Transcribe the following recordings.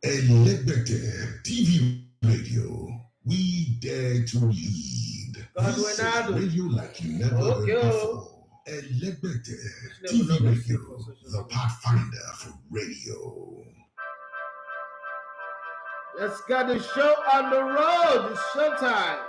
Elected TV radio. We dare to lead. This is radio like you never heard before. Elected TV radio. The pathfinder for radio. Let's get the show on the road. It's showtime.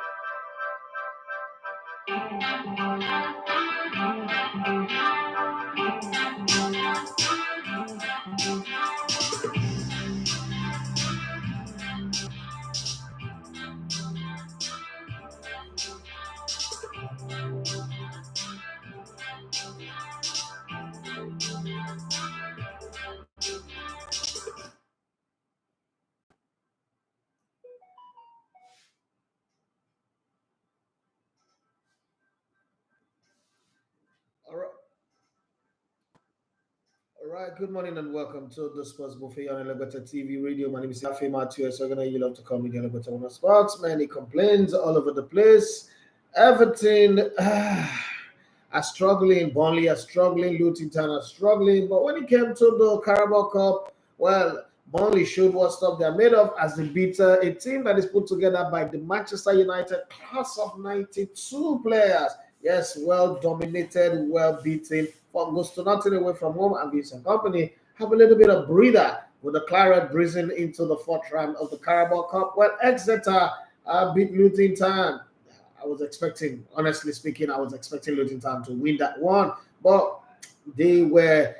All right, good morning and welcome to the Sports Buffet on Elegata TV Radio. My name is Yafe Matthew. So you love to call me the Elegata One Sports. Many complaints all over the place. Everton are struggling. Burnley are struggling. Luton Town are struggling. But when it came to the Carabao Cup, well, Burnley showed what stuff they're made of as they beat a team that is put together by the Manchester United class of 92 players. Yes, well dominated, well beaten. From goes to nothing away from home, and Vincent Company have a little bit of breather with the Claret breezing into the fourth round of the Carabao Cup. Well, Exeter beat Luton Town. Honestly speaking, I was expecting Luton Town to win that one, but they were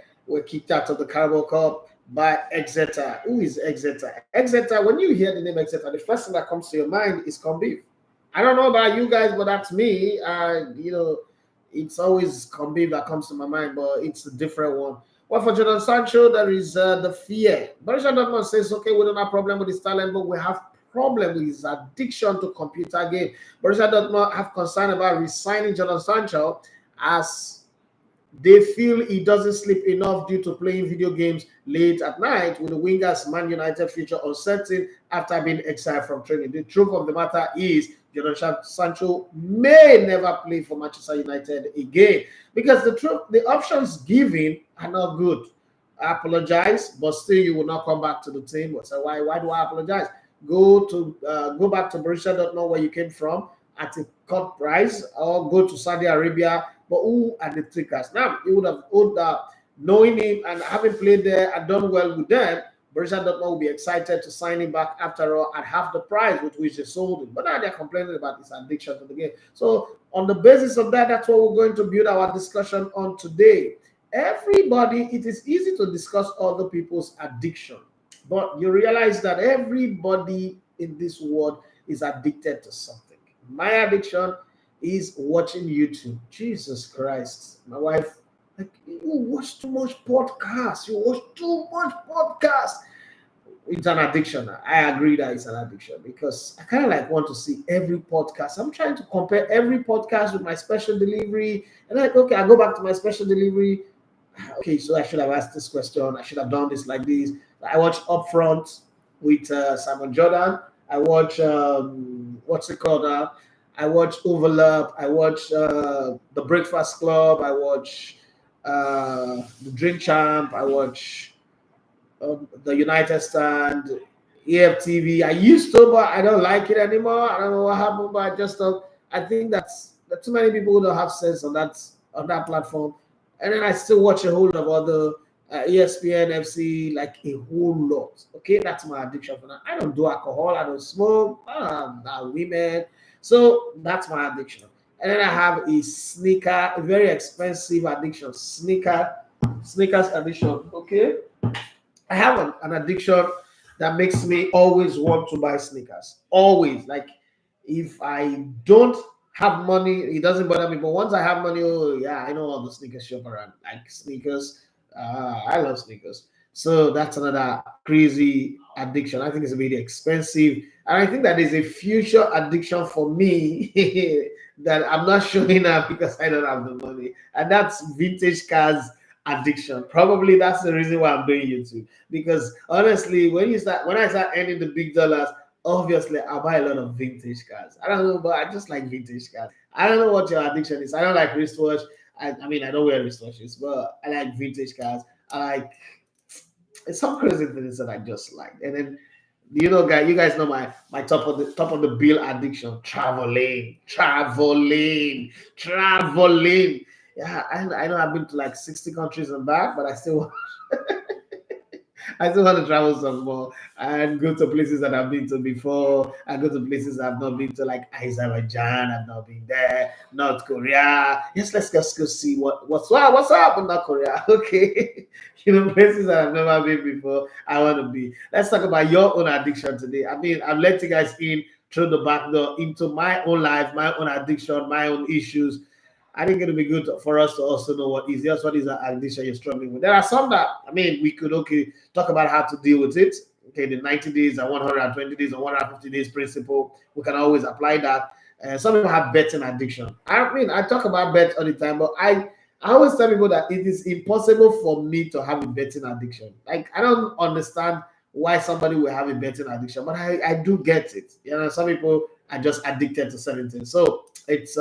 kicked out of the Carabao Cup by Exeter. Who is Exeter? Exeter, when you hear the name Exeter, the first thing that comes to your mind is corned beef. I don't know about you guys, but that's me. It's always corned beef that comes to my mind, but it's a different one. Well, for Jadon Sancho, there is the fear. Borussia Dortmund says, okay, we don't have problem with his talent, but we have problem with his addiction to computer game. Borussia Dortmund have concern about resigning Jadon Sancho as they feel he doesn't sleep enough due to playing video games late at night, with the winger's Man United future uncertain after being exiled from training. The truth of the matter is Jadon Sancho may never play for Manchester United again because the options given are not good. I apologize, but still you will not come back to the team. So why do I apologize? Go back to Borussia Dortmund where you came from at a cut price, or go to Saudi Arabia. But who are the takers? Now, you would have owed knowing him and having played there and done well with them, Borussia Dortmund will be excited to sign him back after all at half the price with which they sold him. But now they're complaining about his addiction to the game. So on the basis of that, that's what we're going to build our discussion on today. Everybody, it is easy to discuss other people's addiction, but you realize that everybody in this world is addicted to something. My addiction is watching YouTube. Jesus Christ. My wife, like, you watch too much podcast. It's an addiction. I agree that it's an addiction because I kind of like want to see every podcast. I'm trying to compare every podcast with my special delivery. And I go back to my special delivery. Okay, so I should have asked this question. I should have done this like this. I watch Upfront with Simon Jordan. I watch, what's it called? I watch Overlap. I watch The Breakfast Club. I watch The Drink Champ. I watch The United Stand, EFTV. I used to, but I don't like it anymore. I don't know what happened, but I just don't. I think that too many people who don't have sense on that platform. And then I still watch a whole lot of other ESPN, FC, like a whole lot. Okay, that's my addiction for now. I don't do alcohol. I don't smoke. I don't women. So that's my addiction. And then I have a very expensive addiction, sneakers addiction. Okay, I have an addiction that makes me always want to buy sneakers. Always, like if I don't have money, it doesn't bother me. But once I have money, oh yeah, I know all the sneakers shop around. Like sneakers, I love sneakers. So that's another crazy addiction. I think it's really expensive, and I think that is a future addiction for me that I'm not showing up because I don't have the money. And that's vintage cars addiction. Probably that's the reason why I'm doing YouTube. Because honestly, when I start earning the big dollars, obviously I buy a lot of vintage cars. I don't know, but I just like vintage cars. I don't know what your addiction is. I don't like wristwatch. I mean, I don't wear wristwatches, but I like vintage cars. I like it's some crazy things that I just like. And then you know, guys, you guys know my top of the bill addiction: traveling. Yeah, I know I've been to like 60 countries and back, but I still I still want to travel some more and go to places that I've been to before. I go to places I've not been to, like Azerbaijan. I've not been there. North Korea. Yes, let's just go see what's up in North Korea. Okay, you know, places that I've never been before. I want to be. Let's talk about your own addiction today. I mean, I've let you guys in through the back door into my own life, my own addiction, my own issues. I think it'll be good for us to also know what is the addiction you're struggling with. There are some that I mean we could talk about how to deal with it. Okay, the 90 days and 120 days and 150 days principle. We can always apply that. Some people have betting addiction. I mean, I talk about bet all the time, but I always tell people that it is impossible for me to have a betting addiction. Like I don't understand why somebody will have a betting addiction, but I do get it. You know, some people are just addicted to certain things. So it's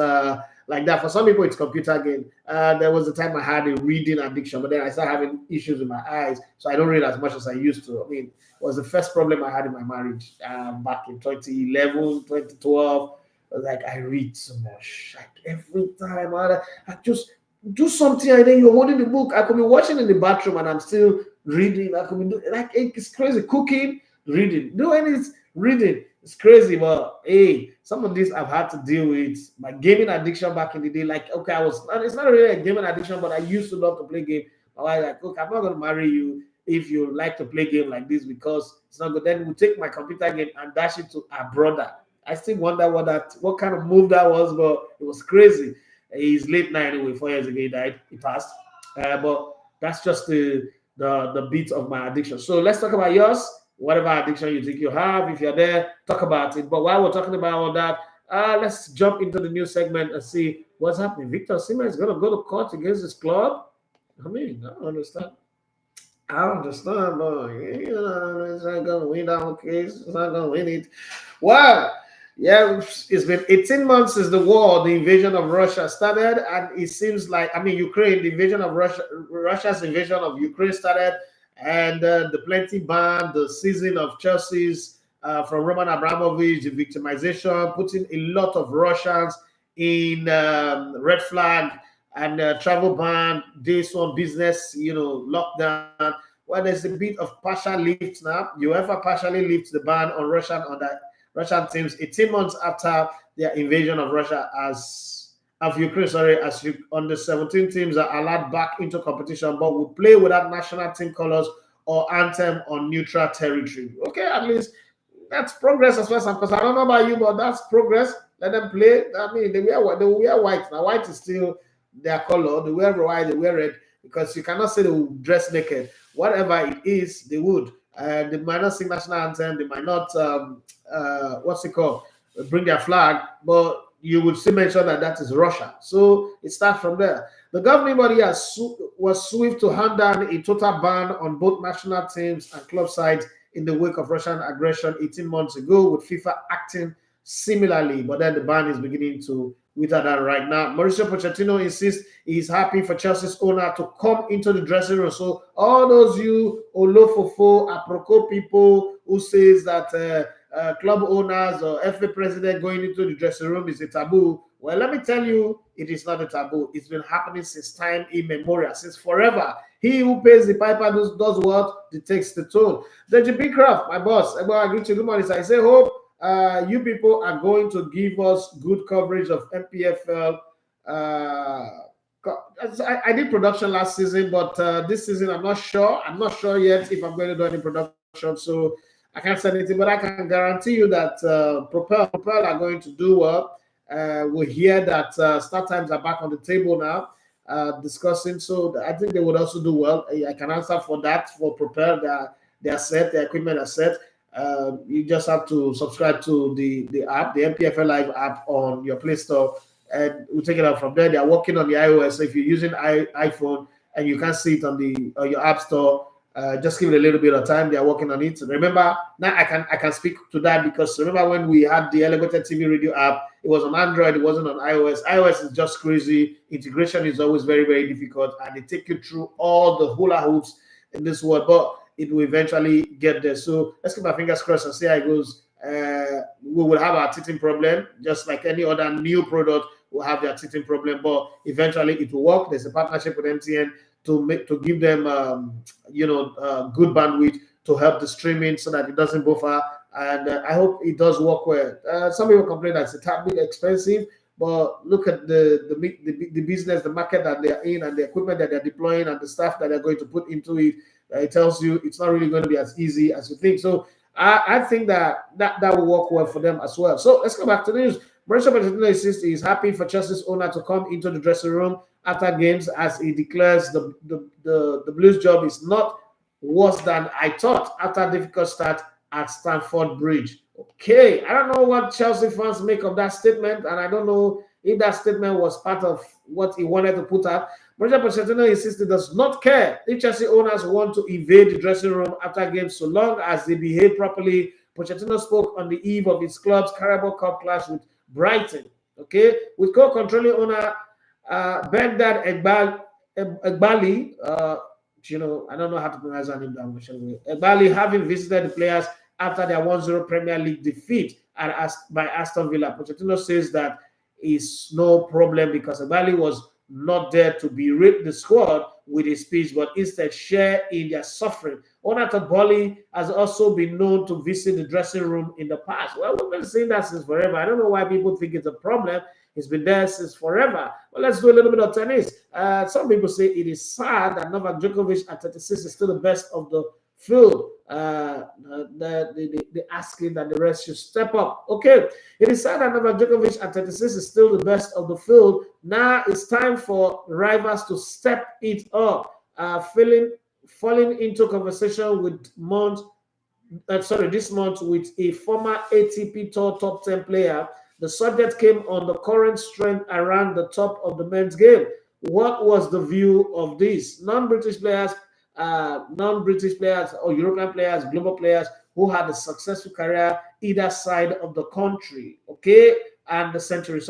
like that. For some people, it's computer game. There was a time I had a reading addiction, but then I started having issues with my eyes, so I don't read as much as I used to. I mean, it was the first problem I had in my marriage back in 2011, 2012. I was like, I read so much. Like every time I just do something, and then you're holding the book. I could be watching in the bathroom and I'm still reading. I could be doing, like it's crazy. Cooking, reading, doing it, reading. It's crazy, but hey, some of this I've had to deal with. My gaming addiction back in the day, like okay, it's not really a gaming addiction, but I used to love to play game. I was like, look, I'm not gonna marry you if you like to play game like this because it's not good. Then we take my computer game and dash it to our brother. I still wonder what kind of move that was, but it was crazy. He's late now anyway. 4 years ago he died. He passed. But that's just the bit of my addiction. So let's talk about yours. Whatever addiction you think you have, if you're there, talk about it. But while we're talking about all that, let's jump into the new segment and see what's happening. Victor Osimhen is going to go to court against his club. I mean, I don't understand. But you know, it's not going to win that case. It's not going to win it. Well, yeah, it's been 18 months since the invasion of Russia started, and it seems like, I mean, Russia's invasion of Ukraine started, and the plenty ban, the season of Chelsea's from Roman Abramovich, the victimization, putting a lot of Russians in red flag and travel ban, this one business, lockdown. Well, there's a bit of partial lift now. UEFA partially lifts the ban on Russian teams 18 months after their invasion of Russia of Ukraine, as under 17 teams are allowed back into competition, but will play without national team colors or anthem on neutral territory. Okay, at least that's progress as far as I'm concerned. I don't know about you, but that's progress. Let them play. I mean, they will wear white. Now, white is still their color. They wear white, they wear red, because you cannot say they will dress naked. Whatever it is, they would. They might not sing national anthem. They might not, bring their flag, but you would still mention that is Russia. So it starts from there. The governing body was swift to hand down a total ban on both national teams and club sides in the wake of Russian aggression 18 months ago, with FIFA acting similarly. But then the ban is beginning to wither down right now. Mauricio Pochettino insists he's happy for Chelsea's owner to come into the dressing room. So all those you Olofofo, Aproko people who says that club owners or FA president going into the dressing room is a taboo. Well, let me tell you, it is not a taboo. It's been happening since time immemorial, since forever. He who pays the piper does what? Dictates the tone. The GP Craft, my boss, I greet you. Good morning. I say, hope you people are going to give us good coverage of MPFL. I did production last season, but this season I'm not sure. I'm not sure yet if I'm going to do any production. So I can't say anything, but I can guarantee you that Propel are going to do well. We hear that start times are back on the table now, discussing. So I think they would also do well. I can answer for that. For Propel, they are set. Their equipment are set. You just have to subscribe to the app, the MPFL Live app on your Play Store, and we'll take it out from there. They are working on the iOS. So if you're using iPhone and you can't see it on your App Store, just give it a little bit of time. They are working on it. Remember, now I can speak to that, because remember when we had the Elevated TV Radio app, it was on Android, it wasn't on iOS. iOS is just crazy. Integration is always very, very difficult, and they take you through all the hula hoops in this world. But it will eventually get there. So let's keep our fingers crossed and see how it goes. We will have our teething problem, just like any other new product will have their teething problem, but eventually it will work. There's a partnership with MTN to give them good bandwidth to help the streaming so that it doesn't buffer, and I hope it does work well. Some people complain that it's a tad bit expensive, but look at the business, the market that they're in, and the equipment that they're deploying, and the staff that they're going to put into it. It tells you it's not really going to be as easy as you think. So I think that will work well for them as well. So let's go back to the news. Mauricio Pochettino is happy for Chelsea's owner to come into the dressing room after games, as he declares the Blues job is not worse than I thought after a difficult start at Stamford Bridge. Okay, I don't know what Chelsea fans make of that statement, and I don't know if that statement was part of what he wanted to put out. Mauricio Pochettino insists he does not care if Chelsea owners want to invade the dressing room after games, so long as they behave properly. Pochettino spoke on the eve of his club's Carabao Cup clash with Brighton. Okay, with co-controlling owner Behdad Eghbali, I don't know how to pronounce that name that much. Eghbali having visited the players after their 1-0 Premier League defeat by Aston Villa. Pochettino says that is no problem because Eghbali was not there to berate the squad with his speech, but instead share in their suffering. Owner Todd Boehly has also been known to visit the dressing room in the past. Well, we've been saying that since forever. I don't know why people think it's a problem. It's been there since forever. Well, let's do a little bit of tennis. Some people say it is sad that Novak Djokovic at 36 is still the best of the field. They're asking that the rest should step up. Okay, it is sad that Novak Djokovic at 36 is still the best of the field. Now it's time for rivals to step it up. Falling into conversation with this month with a former ATP Tour top 10 player. The subject came on the current strength around the top of the men's game. What was the view of this? Non-British players or European players, global players who had a successful career either side of the country, and the century,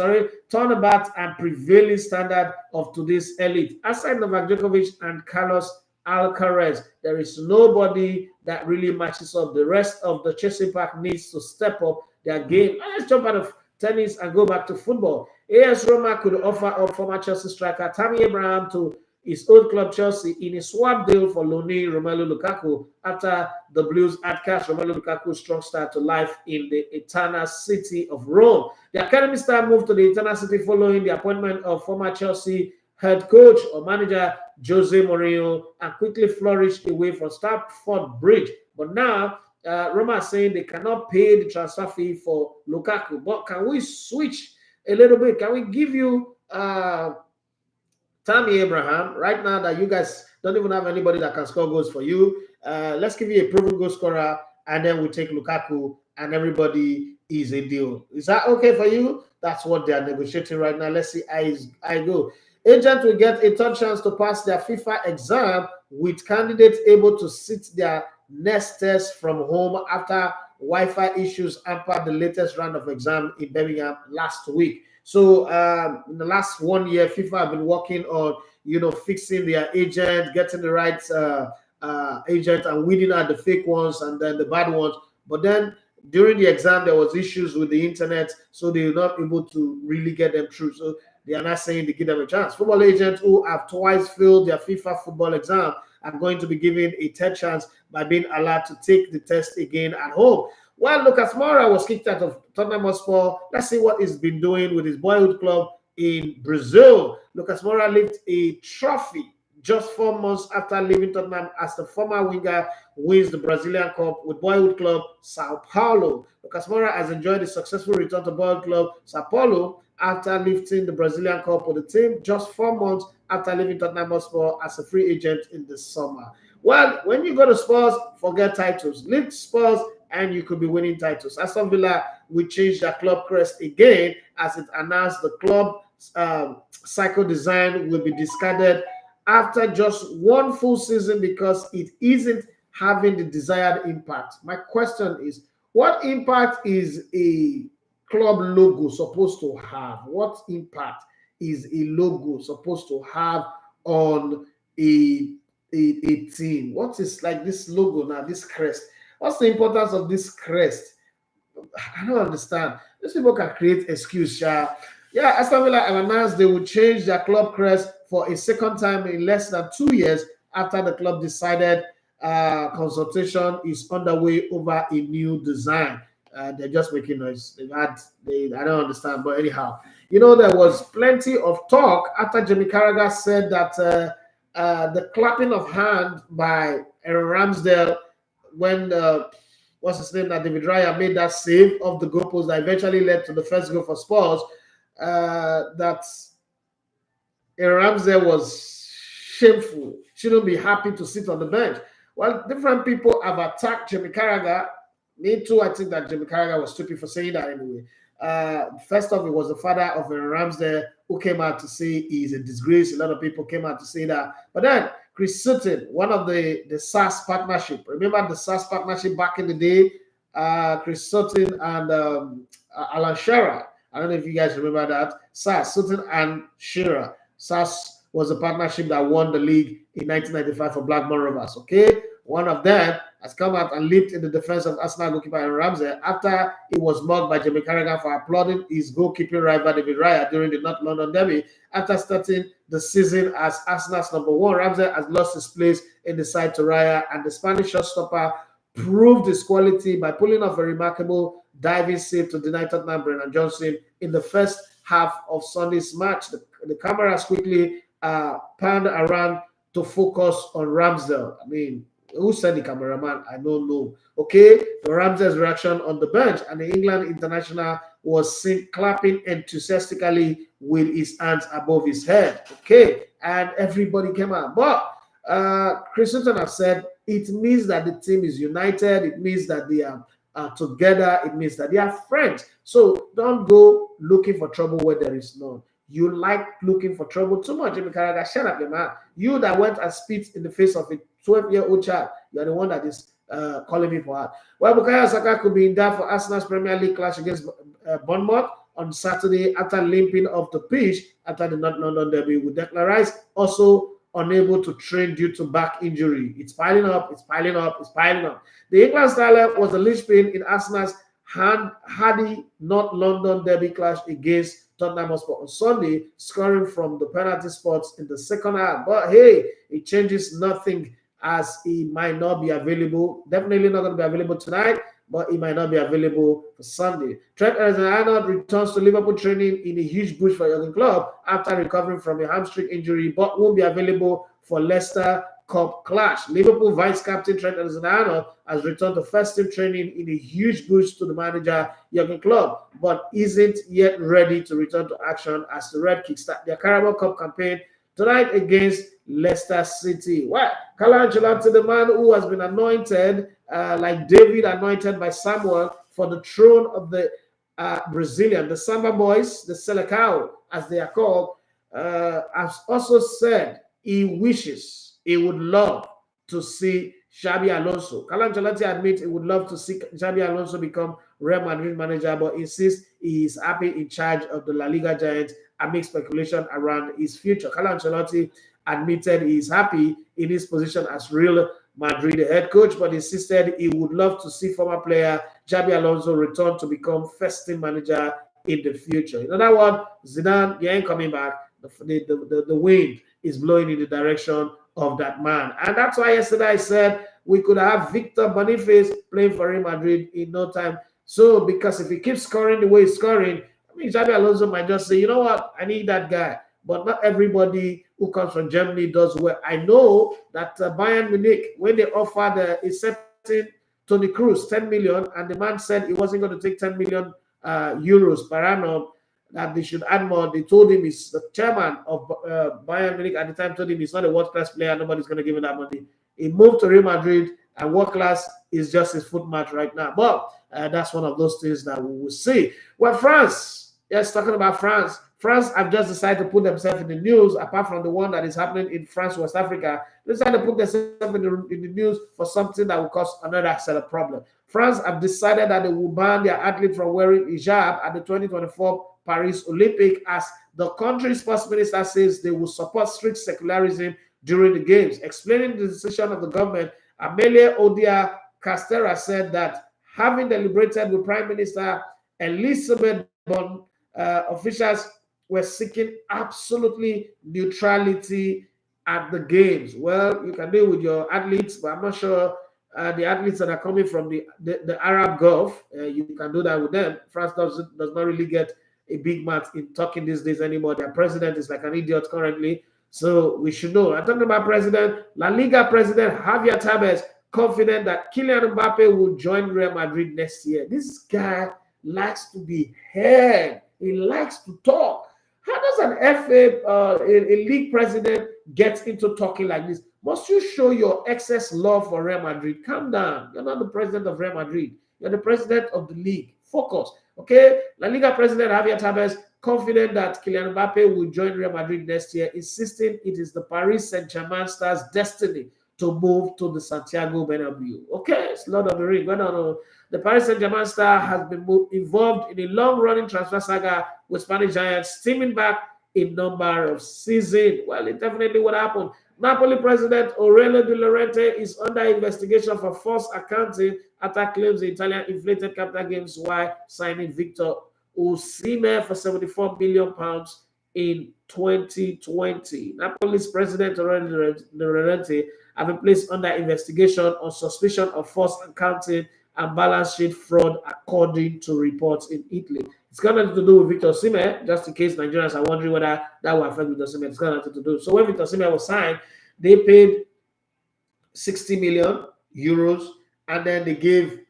turnabout and prevailing standard of today's elite. Aside Novak Djokovic and Carlos Alcaraz, there is nobody that really matches up. The rest of the Chelsea pack needs to step up their game. Let's jump out of tennis and go back to football. AS Roma could offer up former Chelsea striker Tammy Abraham to his old club Chelsea in a swap deal for loanee Romelu Lukaku after the Blues had cast Romelu Lukaku's strong start to life in the eternal city of Rome. The academy star moved to the eternal city following the appointment of former Chelsea head coach or manager Jose Mourinho and quickly flourished away from Stamford Bridge. But now Roma is saying they cannot pay the transfer fee for Lukaku. But can we switch a little bit? Can we give you Tammy Abraham right now that you guys don't even have anybody that can score goals for you? Let's give you a proven goal scorer, and then we take Lukaku, and everybody is a deal. Is that okay for you? That's what they are negotiating right now. Let's see how I go. Agents will get a third chance to pass their FIFA exam, with candidates able to sit their next test from home after Wi-Fi issues hampered the latest round of exam in Birmingham last week. So in the last 1 year, FIFA have been working on, fixing their agent, getting the right agent and weeding out the fake ones and then the bad ones. But then during the exam, there was issues with the internet, so they were not able to really get them through. So they are not saying they give them a chance. Football agents who have twice failed their FIFA football exam are going to be given a third chance by being allowed to take the test again at home. Well, Lucas Moura was kicked out of Tottenham Hotspur. Let's see what he's been doing with his boyhood club in Brazil. Lucas Moura lifted a trophy just 4 months after leaving Tottenham as the former winger wins the Brazilian Cup with boyhood club Sao Paulo. Lucas Moura has enjoyed a successful return to boyhood club Sao Paulo after lifting the Brazilian Cup with the team just 4 months after leaving Tottenham Hotspur as a free agent in the summer. Well, when you go to Spurs, forget titles. Lift Spurs and you could be winning titles. Aston Villa will change their club crest again as it announced the club cycle design will be discarded after just one full season because it isn't having the desired impact. My question is, what impact is a club logo supposed to have? What impact is a logo supposed to have on a a team. What is like this logo now, this crest? What's the importance of this crest? I don't understand. These people can create excuse. Yeah, Aston Villa have announced they will change their club crest for a second time in less than 2 years after the club decided consultation is underway over a new design. They're just making noise. I don't understand, but anyhow, there was plenty of talk after Jamie Carragher said that the clapping of hand by Aaron Ramsdale when what's his name, that David Raya made that save of the goalpost that eventually led to the first goal for Spurs, that Aaron Ramsdale was shameful. Shouldn't be happy to sit on the bench. Well, different people have attacked Jamie Carragher. Me too, I think that Jamie Carragher was stupid for saying that anyway. First off, it was the father of Aaron Ramsdale who came out to say he's a disgrace. A lot of people came out to say that. But then, Chris Sutton, one of the SAS partnership. Remember the SAS partnership back in the day? Chris Sutton and Alan Shearer. I don't know if you guys remember that. SAS, Sutton and Shearer. SAS was a partnership that won the league in 1995 for Blackburn Rovers. Okay, one of them has come out and leaped in the defense of Arsenal goalkeeper Aaron Ramsey after he was mugged by Jamie Carragher for applauding his goalkeeping rival David Raya during the North London derby. After starting the season as Arsenal's number one, Ramsey has lost his place in the side to Raya, and the Spanish shotstopper proved his quality by pulling off a remarkable diving save to deny Tottenham Brennan Johnson in the first half of Sunday's match. The cameras quickly panned around to focus on Ramsdale. I mean, who said the cameraman? I don't know. Okay, Ramsdale's reaction on the bench, and the England international was seen clapping enthusiastically with his hands above his head. Okay, and everybody came out. But Chris Sutton has said it means that the team is united. It means that they are together. It means that they are friends. So don't go looking for trouble where there is none. You like looking for trouble too much, Jamie Carragher. Shut up, man. You that went and spit in the face of a 12-year-old child, you're the one that is calling people out. Well, Bukayo Saka could be in there for Arsenal's Premier League clash against Bournemouth on Saturday after limping off the pitch after the North London derby with Declan Rice, also unable to train due to back injury. It's piling up, it's piling up, it's piling up. The England starlet was a linchpin in Arsenal's hardy North London derby clash against Tottenham Hotspur on Sunday, scoring from the penalty spots in the second half. But hey, it changes nothing as he might not be available. Definitely not going to be available tonight, but he might not be available for Sunday. Trent Alexander-Arnold returns to Liverpool training in a huge boost for Jurgen Klopp after recovering from a hamstring injury, but won't be available for Leicester Cup clash. Liverpool vice-captain Trent Alexander-Arnold has returned to first-team training in a huge boost to the manager Jurgen Klopp, but isn't yet ready to return to action as the Red kickstart their Carabao Cup campaign tonight against Leicester City. Well, Carlo Ancelotti, the man who has been anointed, like David anointed by Samuel, for the throne of the Brazilian, the Samba Boys, the Selecao, as they are called, has also said he would love to see Xabi Alonso. Carlo Ancelotti admits he would love to see Xabi Alonso become Real Madrid manager, but insists he is happy in charge of the La Liga giants amid speculation around his future. Carlo Ancelotti admitted he is happy in his position as Real Madrid head coach, but insisted he would love to see former player Xabi Alonso return to become first-team manager in the future. In other words, Zidane, you ain't coming back. The wind is blowing in the direction of that man. And that's why yesterday I said we could have Victor Boniface playing for Real Madrid in no time. So, because if he keeps scoring the way he's scoring, I mean, Xabi Alonso might just say, you know what, I need that guy. But not everybody who comes from Germany does well. I know that Bayern Munich, when they offered a certain Toni Kroos 10 million, and the man said he wasn't going to take 10 million euros per annum, that they should add more. They told him, he's the chairman of Bayern Munich at the time, told him he's not a world-class player, nobody's going to give him that money. He moved to Real Madrid, and world-class is just his foot match right now. But that's one of those things that we will see. Well, France, yes, talking about France. France have just decided to put themselves in the news, apart from the one that is happening in France, West Africa. They decided to put themselves in the news for something that will cause another set of problem. France have decided that they will ban their athletes from wearing hijab at the 2024 Paris Olympic, as the country's sports minister says they will support strict secularism during the games. Explaining the decision of the government, Amelia Odia Castera said that having deliberated with Prime Minister Elizabeth Bon, officials were seeking absolutely neutrality at the games. Well, you can do it with your athletes, but I'm not sure the athletes that are coming from the Arab Gulf, you can do that with them. France does not really get a big match in talking these days anymore. Their president is like an idiot currently. So we should know. I'm talking about president, La Liga president Javier Tebas, confident that Kylian Mbappe will join Real Madrid next year. This guy likes to be heard. He likes to talk. How does an FA, a league president, get into talking like this? Must you show your excess love for Real Madrid? Calm down. You're not the president of Real Madrid. You're the president of the league. Focus. Okay? La Liga president Javier Tebas, confident that Kylian Mbappe will join Real Madrid next year, insisting it is the Paris Saint-Germain star's destiny to move to the Santiago Bernabeu. Okay, it's Lord of the Ring. The Paris Saint-Germain star has been involved in a long-running transfer saga with Spanish giants, steaming back a number of seasons. Well, it definitely would happen. Napoli president Aurelio De Laurentiis is under investigation for false accounting after claims the Italian inflated capital gains while signing Victor Osimhen for £74 million in 2020. Napoli's president Aurelio De Laurentiis have been placed under investigation on suspicion of false accounting and balance sheet fraud, according to reports in Italy. It's got nothing to do with Victor Osimhen, just in case Nigerians are wondering whether that will affect Victor Osimhen. It's got nothing to do. So when Victor Osimhen was signed, they paid 60 million euros, and then they gave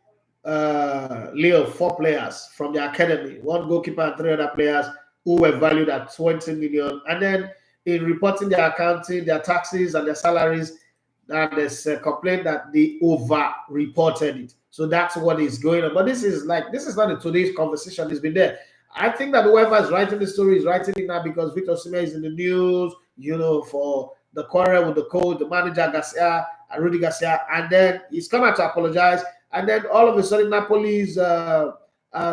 Leo 4 players from the academy, 1 goalkeeper and 3 other players who were valued at 20 million. And then in reporting their accounting, their taxes and their salaries, there's a complaint that they over-reported it. So that's what is going on. But this is not a today's conversation. It's been there. I think that whoever is writing the story is writing it now because Victor Osimhen is in the news, for the quarrel with the coach, the manager Garcia, Rudy Garcia, and then he's come out to apologize. And then all of a sudden, Napoli's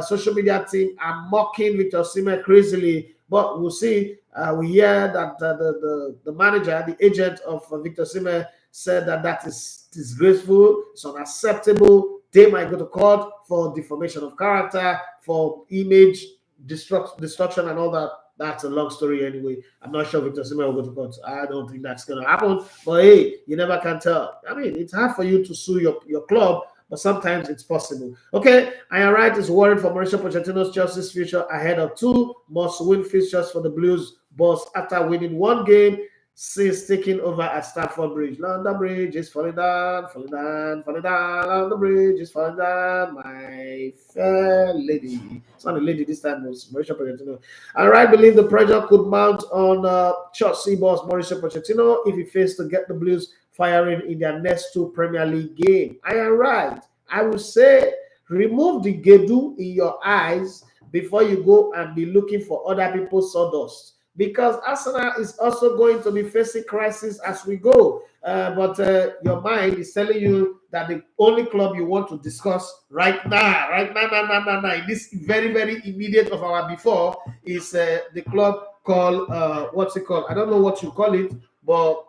social media team are mocking Victor Osimhen crazily. But we'll see. We hear that the manager, the agent of Victor Osimhen, said that is disgraceful, it's unacceptable. They might go to court for defamation of character, for image destruction and all that. That's a long story anyway. I'm not sure Victor Osimhen will go to court. I don't think that's going to happen. But hey, you never can tell. I mean, it's hard for you to sue your club, but sometimes it's possible. Okay, Ian Wright is worried for Mauricio Pochettino's Chelsea's future ahead of 2 must-win fixtures for the Blues boss after winning 1 game since taking over at Stamford Bridge. London Bridge is falling down, falling down, falling down. London Bridge is falling down, my fair lady. It's not a lady this time, it was Mauricio Pochettino. All right, believe the pressure could mount on Chelsea boss Mauricio Pochettino if he fails to get the Blues firing in their next 2 Premier League games. I am right. I will say remove the gedu in your eyes before you go and be looking for other people's sawdust. Because Arsenal is also going to be facing crisis as we go. But your mind is telling you that the only club you want to discuss right now, in this very, very immediate of our before, is the club called, what's it called? I don't know what you call it, but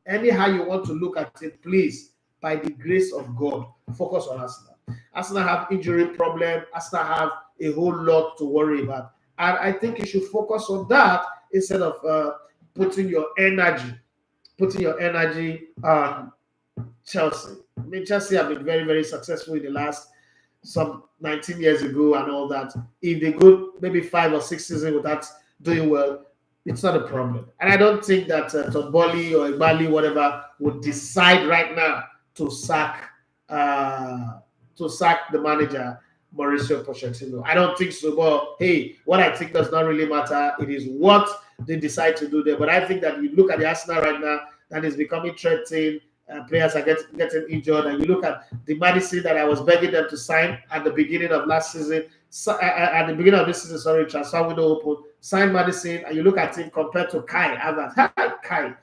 anyhow you want to look at it, please, by the grace of God, focus on Arsenal. Arsenal have injury problem. Arsenal have a whole lot to worry about. And I think you should focus on that instead of putting your energy on Chelsea. I mean, Chelsea have been very, very successful in the last 19 years ago and all that. If they go maybe 5 or 6 seasons without doing well, it's not a problem. And I don't think that Todd Boehly or Eghbali, whatever, would decide right now to sack the manager Mauricio Pochettino. I don't think so. But hey, what I think does not really matter. It is what they decide to do there. But I think that you look at the Arsenal right now, that is becoming threatening. Players are getting injured. And you look at the Madison that I was begging them to sign at the beginning of last season. At the beginning of this season, transfer window open. Sign Madison, and you look at him compared to Kai Havertz. Kai,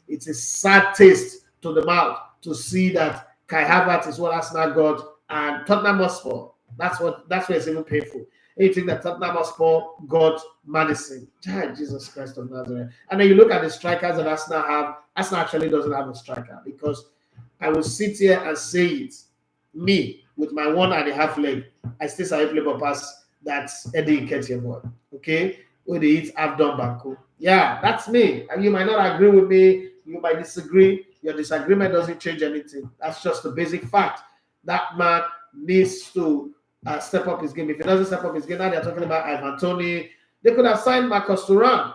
it's a sad taste to the mouth to see that Kai Havertz is what Arsenal got, and Tottenham Hotspur. That's where it's even painful. And you think that Tottenham Hotspur got Madison. Jesus Christ of Nazareth. And then you look at the strikers that Arsenal have. Arsenal actually doesn't have a striker, because I will sit here and say it. Me, with my 1.5 leg, I still say play for pass. That's Eddie Nketiah boy. Okay? With the hits I've done Banco. Yeah, that's me. And you might not agree with me. You might disagree. Your disagreement doesn't change anything. That's just the basic fact. That man needs to step up his game. If he doesn't step up his game, now they're talking about Ivan Toney. They could have signed Marcus Thuram.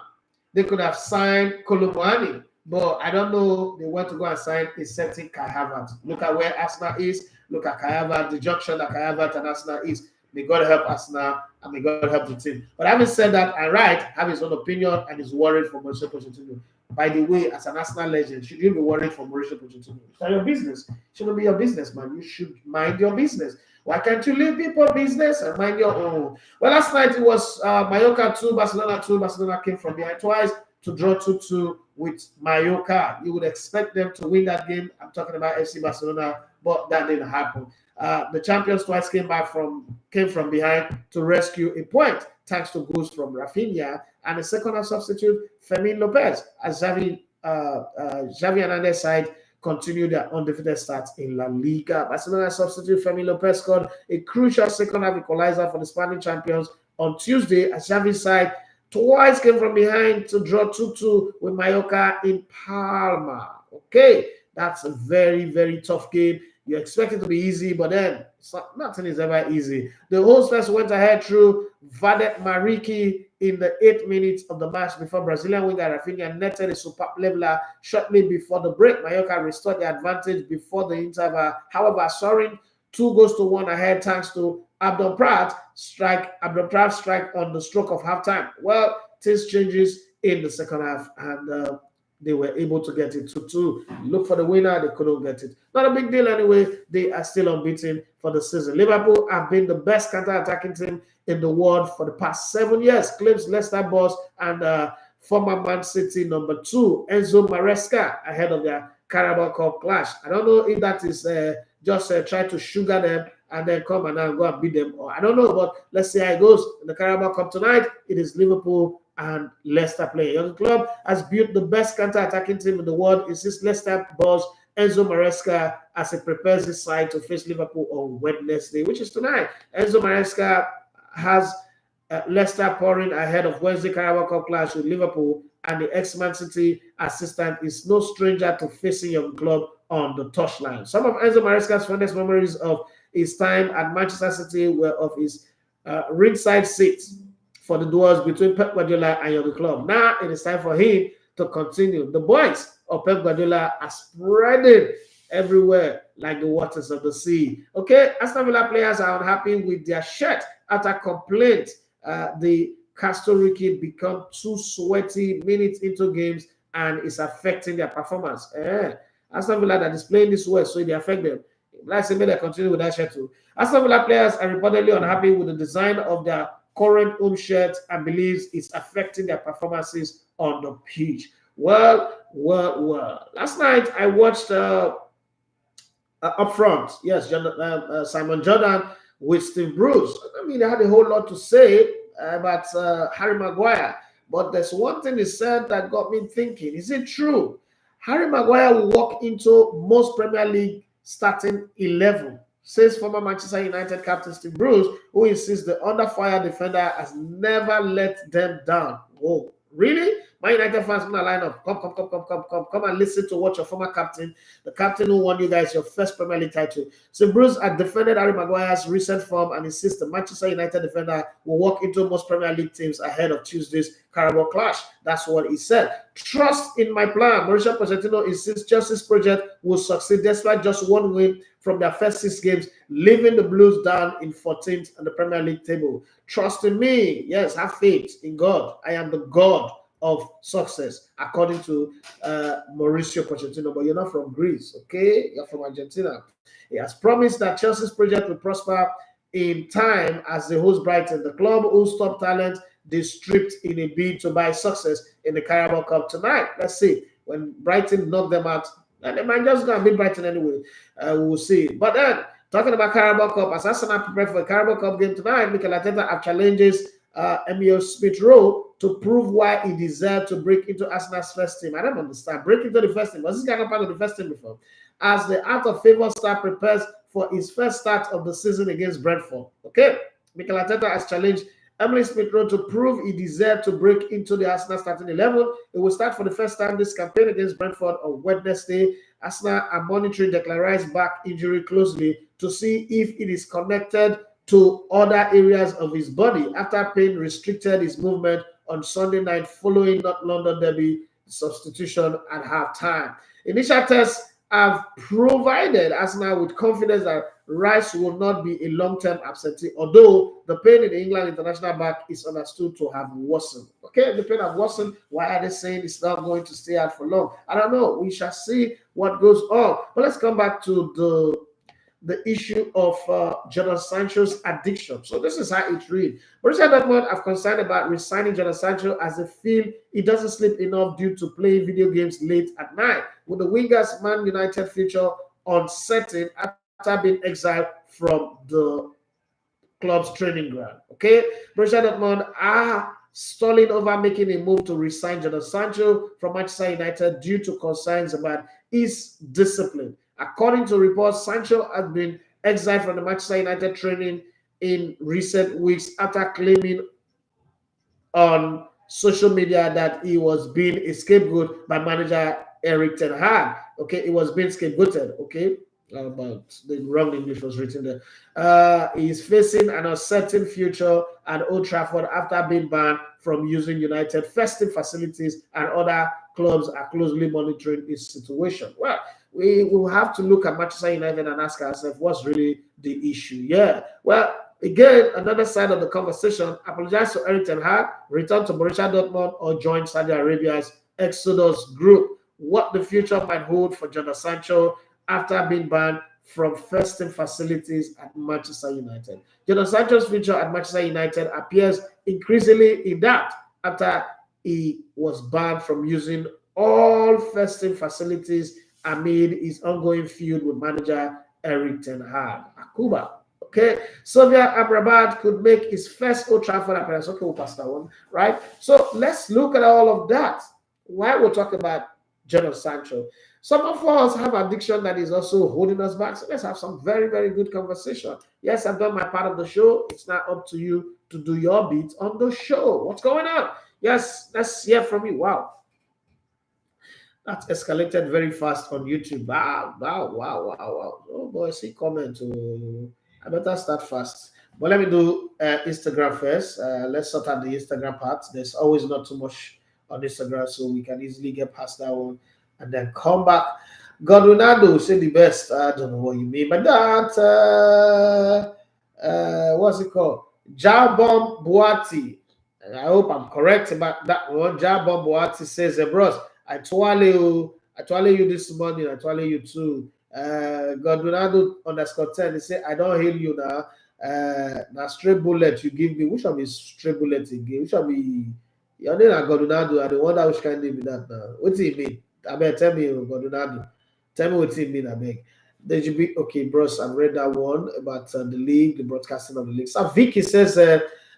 They could have signed Kolomuani. But I don't know. They want to go and sign a certain Kai Havertz. Look at where Arsenal is. Look at Kai Havertz, the junction that Kai Havertz and Arsenal is. May God help Arsenal and may God help the team. But having said that, and right, have his own opinion and is worried for Mauricio Pochettino. By the way, as an Arsenal legend, should you be worried for Mauricio Pochettino? It's not your business. It shouldn't be your business, man. You should mind your business. Why can't you leave people business and mind your own? Well, last night it was Mallorca 2, Barcelona 2. Barcelona came from behind twice to draw 2-2 with Mallorca. You would expect them to win that game. I'm talking about FC Barcelona, but that didn't happen. The champions twice came from behind to rescue a point, thanks to goals from Rafinha and a second-half substitute, Fermin Lopez, as Xavi Hernandez's side continued their undefeated start in La Liga. Barcelona substitute Fermin Lopez scored a crucial second-half equalizer for the Spanish champions on Tuesday, as Xavi's side twice came from behind to draw 2-2 with Mallorca in Palma. Okay, that's a very, very tough game. You expect it to be easy, but then nothing is ever easy. The hostess went ahead through Vadet Mariki in the 8th minute of the match before Brazilian winger Rafinha netted a superb leveler shortly before the break. Mallorca restored the advantage before the interval. However, soaring 2-1 ahead thanks to Abdul Pratt strike on the stroke of halftime. Well, things changes in the second half, and they were able to get it 2-2. Look for the winner, they couldn't get it. Not a big deal anyway. They are still unbeaten for the season. Liverpool have been the best counter-attacking team in the world for the past 7 years, claims Leicester boss and former Man City number 2, Enzo Maresca, ahead of their Carabao Cup clash. I don't know if that is just try to sugar them and then come and go and beat them. Or I don't know, but let's see how it goes. In the Carabao Cup tonight, it is Liverpool and Leicester playing. The club has built the best counter-attacking team in the world. It's this Leicester boss, Enzo Maresca, as he prepares his side to face Liverpool on Wednesday, which is tonight. Enzo Maresca has Leicester pouring ahead of Wednesday Carabao Cup clash with Liverpool, and the ex-Man City assistant is no stranger to facing your club on the touchline. Some of Enzo Maresca's fondest memories of his time at Manchester City were of his ringside seats for the duels between Pep Guardiola and your club. Now it is time for him to continue. The boys of Pep Guardiola are spreading everywhere like the waters of the sea. Okay, Aston Villa players are unhappy with their shirt after complaint. The Castor kit become too sweaty minutes into games and is affecting their performance. Aston Villa that is playing this way, so it affect them. Let's say they continue with that shirt too. Aston Villa players are reportedly unhappy with the design of their current home shirt and believes it's affecting their performances on the pitch. Well. Last night I watched up front, yes, Simon Jordan with Steve Bruce. I mean, they had a whole lot to say about Harry Maguire, but there's one thing he said that got me thinking. Is it true? Harry Maguire will walk into most Premier League starting 11, says former Manchester United captain Steve Bruce, who insists the under-fire defender has never let them down. Whoa, really? My United fans in the lineup, come and listen to what your former captain, the captain who won you guys your first Premier League title. So Bruce had defended Harry Maguire's recent form and insists the Manchester United defender will walk into most Premier League teams ahead of Tuesday's Carabao clash. That's what he said. Trust in my plan. Mauricio Pochettino insists Chelsea's project will succeed despite just one win from their first 6 games, leaving the Blues down in 14th on the Premier League table. Trust in me. Yes, have faith in God. I am the God of success, according to Mauricio Pochettino. But you're not from Greece, okay? You're from Argentina. He has promised that Chelsea's project will prosper in time as they host Brighton, the club whose top talent they stripped in a bid to buy success in the Carabao Cup tonight. Let's see. When Brighton knock them out, and they might just go and beat Brighton anyway. We'll see. But then Talking about Carabao Cup, as Arsenal prepare for a Carabao Cup game tonight, Mikel Arteta have challenges Emile Smith-Rowe to prove why he deserved to break into Arsenal's first team. I don't understand. Break into the first team. Was this guy not part of the first team before? As the out-of-favor star prepares for his first start of the season against Brentford. Okay? Mikel Arteta has challenged Emile Smith-Rowe to prove he deserved to break into the Arsenal starting 11. It will start for the first time this campaign against Brentford on Wednesday. Arsenal are monitoring Declan Rice's back injury closely to see if it is connected to other areas of his body after pain restricted his movement on Sunday night following North London derby substitution at halftime. Initial tests have provided Arsenal with confidence that Rice will not be a long-term absentee, although the pain in the England international back is understood to have worsened. Okay, the pain has worsened. Why are they saying it's not going to stay out for long? I don't know. We shall see what goes on. But let's come back to the issue of Jadon Sancho's addiction. So this is how it reads. Borussia Dortmund are concerned about resigning Jadon Sancho as they feel he doesn't sleep enough due to playing video games late at night, with the winger's Man United future uncertain after being exiled from the club's training ground. Okay, Borussia Dortmund are stalling over making a move to resign Jadon Sancho from Manchester United due to concerns about his discipline. According to reports, Sancho has been exiled from the Manchester United training in recent weeks after claiming on social media that he was being a scapegoat by manager Erik ten Hag. Okay, he was being scapegoated. Okay, but the wrong English was written there. He is facing an uncertain future at Old Trafford after being banned from using United festive facilities, and other clubs are closely monitoring his situation. Well, we will have to look at Manchester United and ask ourselves what's really the issue. Yeah, well, again, another side of the conversation, apologize to Erik ten Hag, return to Borussia Dortmund, or join Saudi Arabia's Exodus group. What the future might hold for Jadon Sancho after being banned from first team facilities at Manchester United. Jadon Sancho's future at Manchester United appears increasingly in doubt after he was banned from using all first team facilities amid his ongoing feud with manager Erik ten Hag. Akuba. Okay, Sylvia Amrabat could make his first Old Trafford appearance. Okay, we'll pass that one, right? So let's look at all of that. Why we'll talk about Jadon Sancho. Some of us have addiction that is also holding us back. So let's have some very, very good conversation. Yes, I've done my part of the show. It's now up to you to do your bit on the show. What's going on? Yes, let's hear from you. Wow. That escalated very fast on YouTube. Wow. Oh boy, see comment. Oh, I better start fast. But let me do Instagram first. Let's sort out the Instagram part. There's always not too much on Instagram, so we can easily get past that one and then come back. Godwinado say the best. I don't know what you mean by that. What's it called? Jabom Boati. I hope I'm correct about that one. Jabom Boati says, bros, I twirl you this morning, I twirl you too. Godwinado _10, he say, I don't hear you now. Now straight bullet you give me. Which one is straight bullet again? Which one be your name? Godwinado, I don't wonder which kind name that now. What do you mean? I beg, tell me, Godwinado. Tell me what you mean, I beg. There should be okay, bros. I've read that one about the league, the broadcasting of the league. So Vicky says,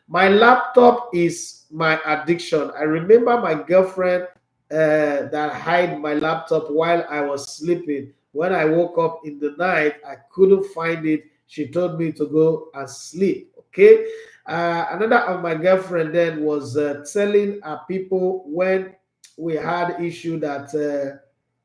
my laptop is my addiction. I remember my girlfriend that hid my laptop while I was sleeping. When I woke up in the night, I couldn't find it. She told me to go and sleep. Okay. Another of my girlfriend then was telling people when we had issue that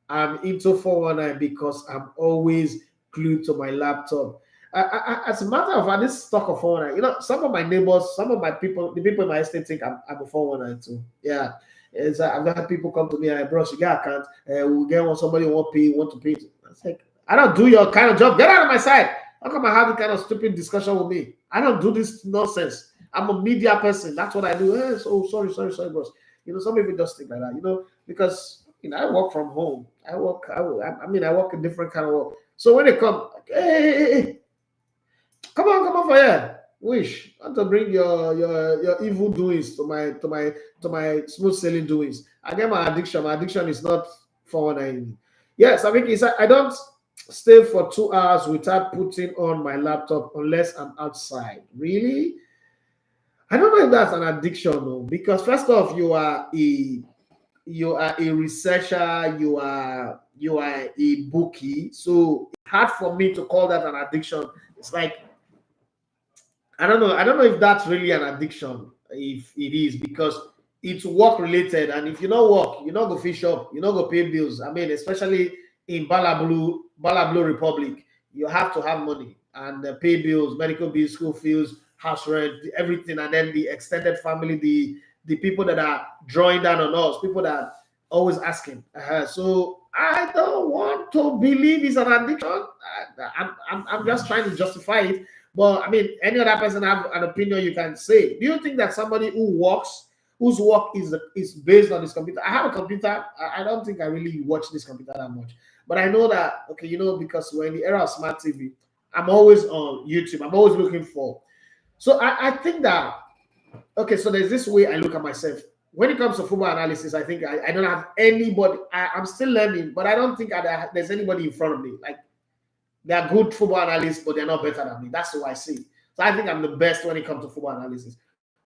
I'm into 419 because I'm always glued to my laptop. As a matter of fact, this talk of 419, some of my neighbors, some of my people, the people in my estate think I'm a 419 too. Yeah. I've had people come to me and bro, you got account. We'll get one, somebody want to pay. It's like, I don't do your kind of job. Get out of my side. How come I have the kind of stupid discussion with me? I don't do this nonsense. I'm a media person. That's what I do. Sorry, bros. Some people just think like that, because I work from home. I work a different kind of work. So when they come, hey, come on for here. Wish not to bring your evil doings to my smooth sailing doings. I get my addiction. My addiction is not 419. Yes, I think stay for 2 hours without putting on my laptop unless I'm outside. Really? I don't know if that's an addiction though, because first off, you are a researcher, you are a bookie, so it's hard for me to call that an addiction. It's like I don't know if that's really an addiction, if it is, because it's work related, and if you not work, you not go fish up, you not go pay bills. I mean, especially in Balablu Republic, you have to have money and pay bills, medical bills, school fees, house rent, everything, and then the extended family, the people that are drawing down on us, people that are always asking. So I don't want to believe it's an addiction. I'm just trying to justify it. But I mean, any other person have an opinion you can say. Do you think that somebody whose work is based on his computer? I have a computer. I don't think I really watch this computer that much. But I know that, okay, because we're in the era of smart TV, I'm always on YouTube. I'm always looking for. So I think that, okay, so there's this way I look at myself. When it comes to football analysis, I think I don't have anybody. I'm still learning, but I don't think there's anybody in front of me. Like, they are good football analysts, but they're not better than me. That's what I see. So I think I'm the best when it comes to football analysis.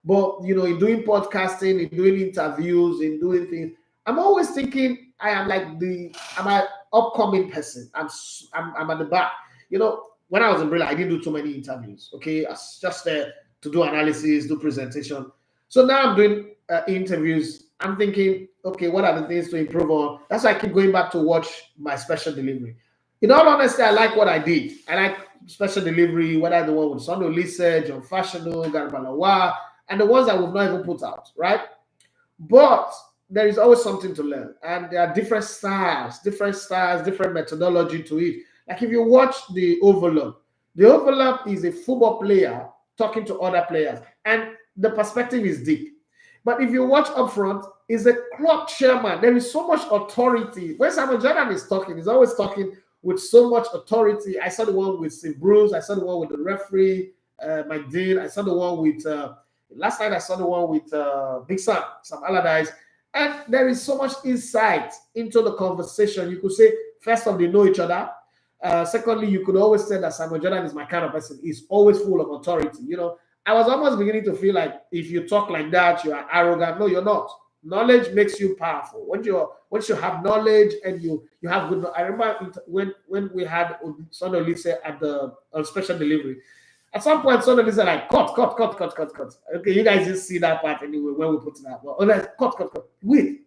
But in doing podcasting, in doing interviews, in doing things, I'm always thinking I'm an upcoming person. I'm at the back. When I was in Brilla, I didn't do too many interviews. Okay, I was just there to do analysis, do presentation. So now I'm doing interviews. I'm thinking, okay, what are the things to improve on? That's why I keep going back to watch my special delivery. In all honesty, I like what I did. I like special delivery, whether the one with Sunday Lise, John Fashiono, Garbalawa, and the ones that we've not even put out, right? But there is always something to learn. And there are different styles, different methodology to it. Like if you watch the overlap is a football player talking to other players. And the perspective is deep. But if you watch up front, is a club chairman. There is so much authority. When Samuel Jordan is talking, he's always talking with so much authority. I saw the one with St. Bruce. I saw the one with the referee, Mike Dean. I saw the one with, last night I saw the one with Big Sam Allardyce. And there is so much insight into the conversation. You could say, first of all, they know each other. Secondly, you could always say that Samuel Jordan is my kind of person. He's always full of authority. I was almost beginning to feel like if you talk like that, you are arrogant. No, you're not. Knowledge makes you powerful. Once you have knowledge and you have good. I remember when we had Sunday Lise at the special delivery. At some point, Sunday Lise like cut. Okay, you guys didn't see that part anyway when we put it out. But like cut. Wait,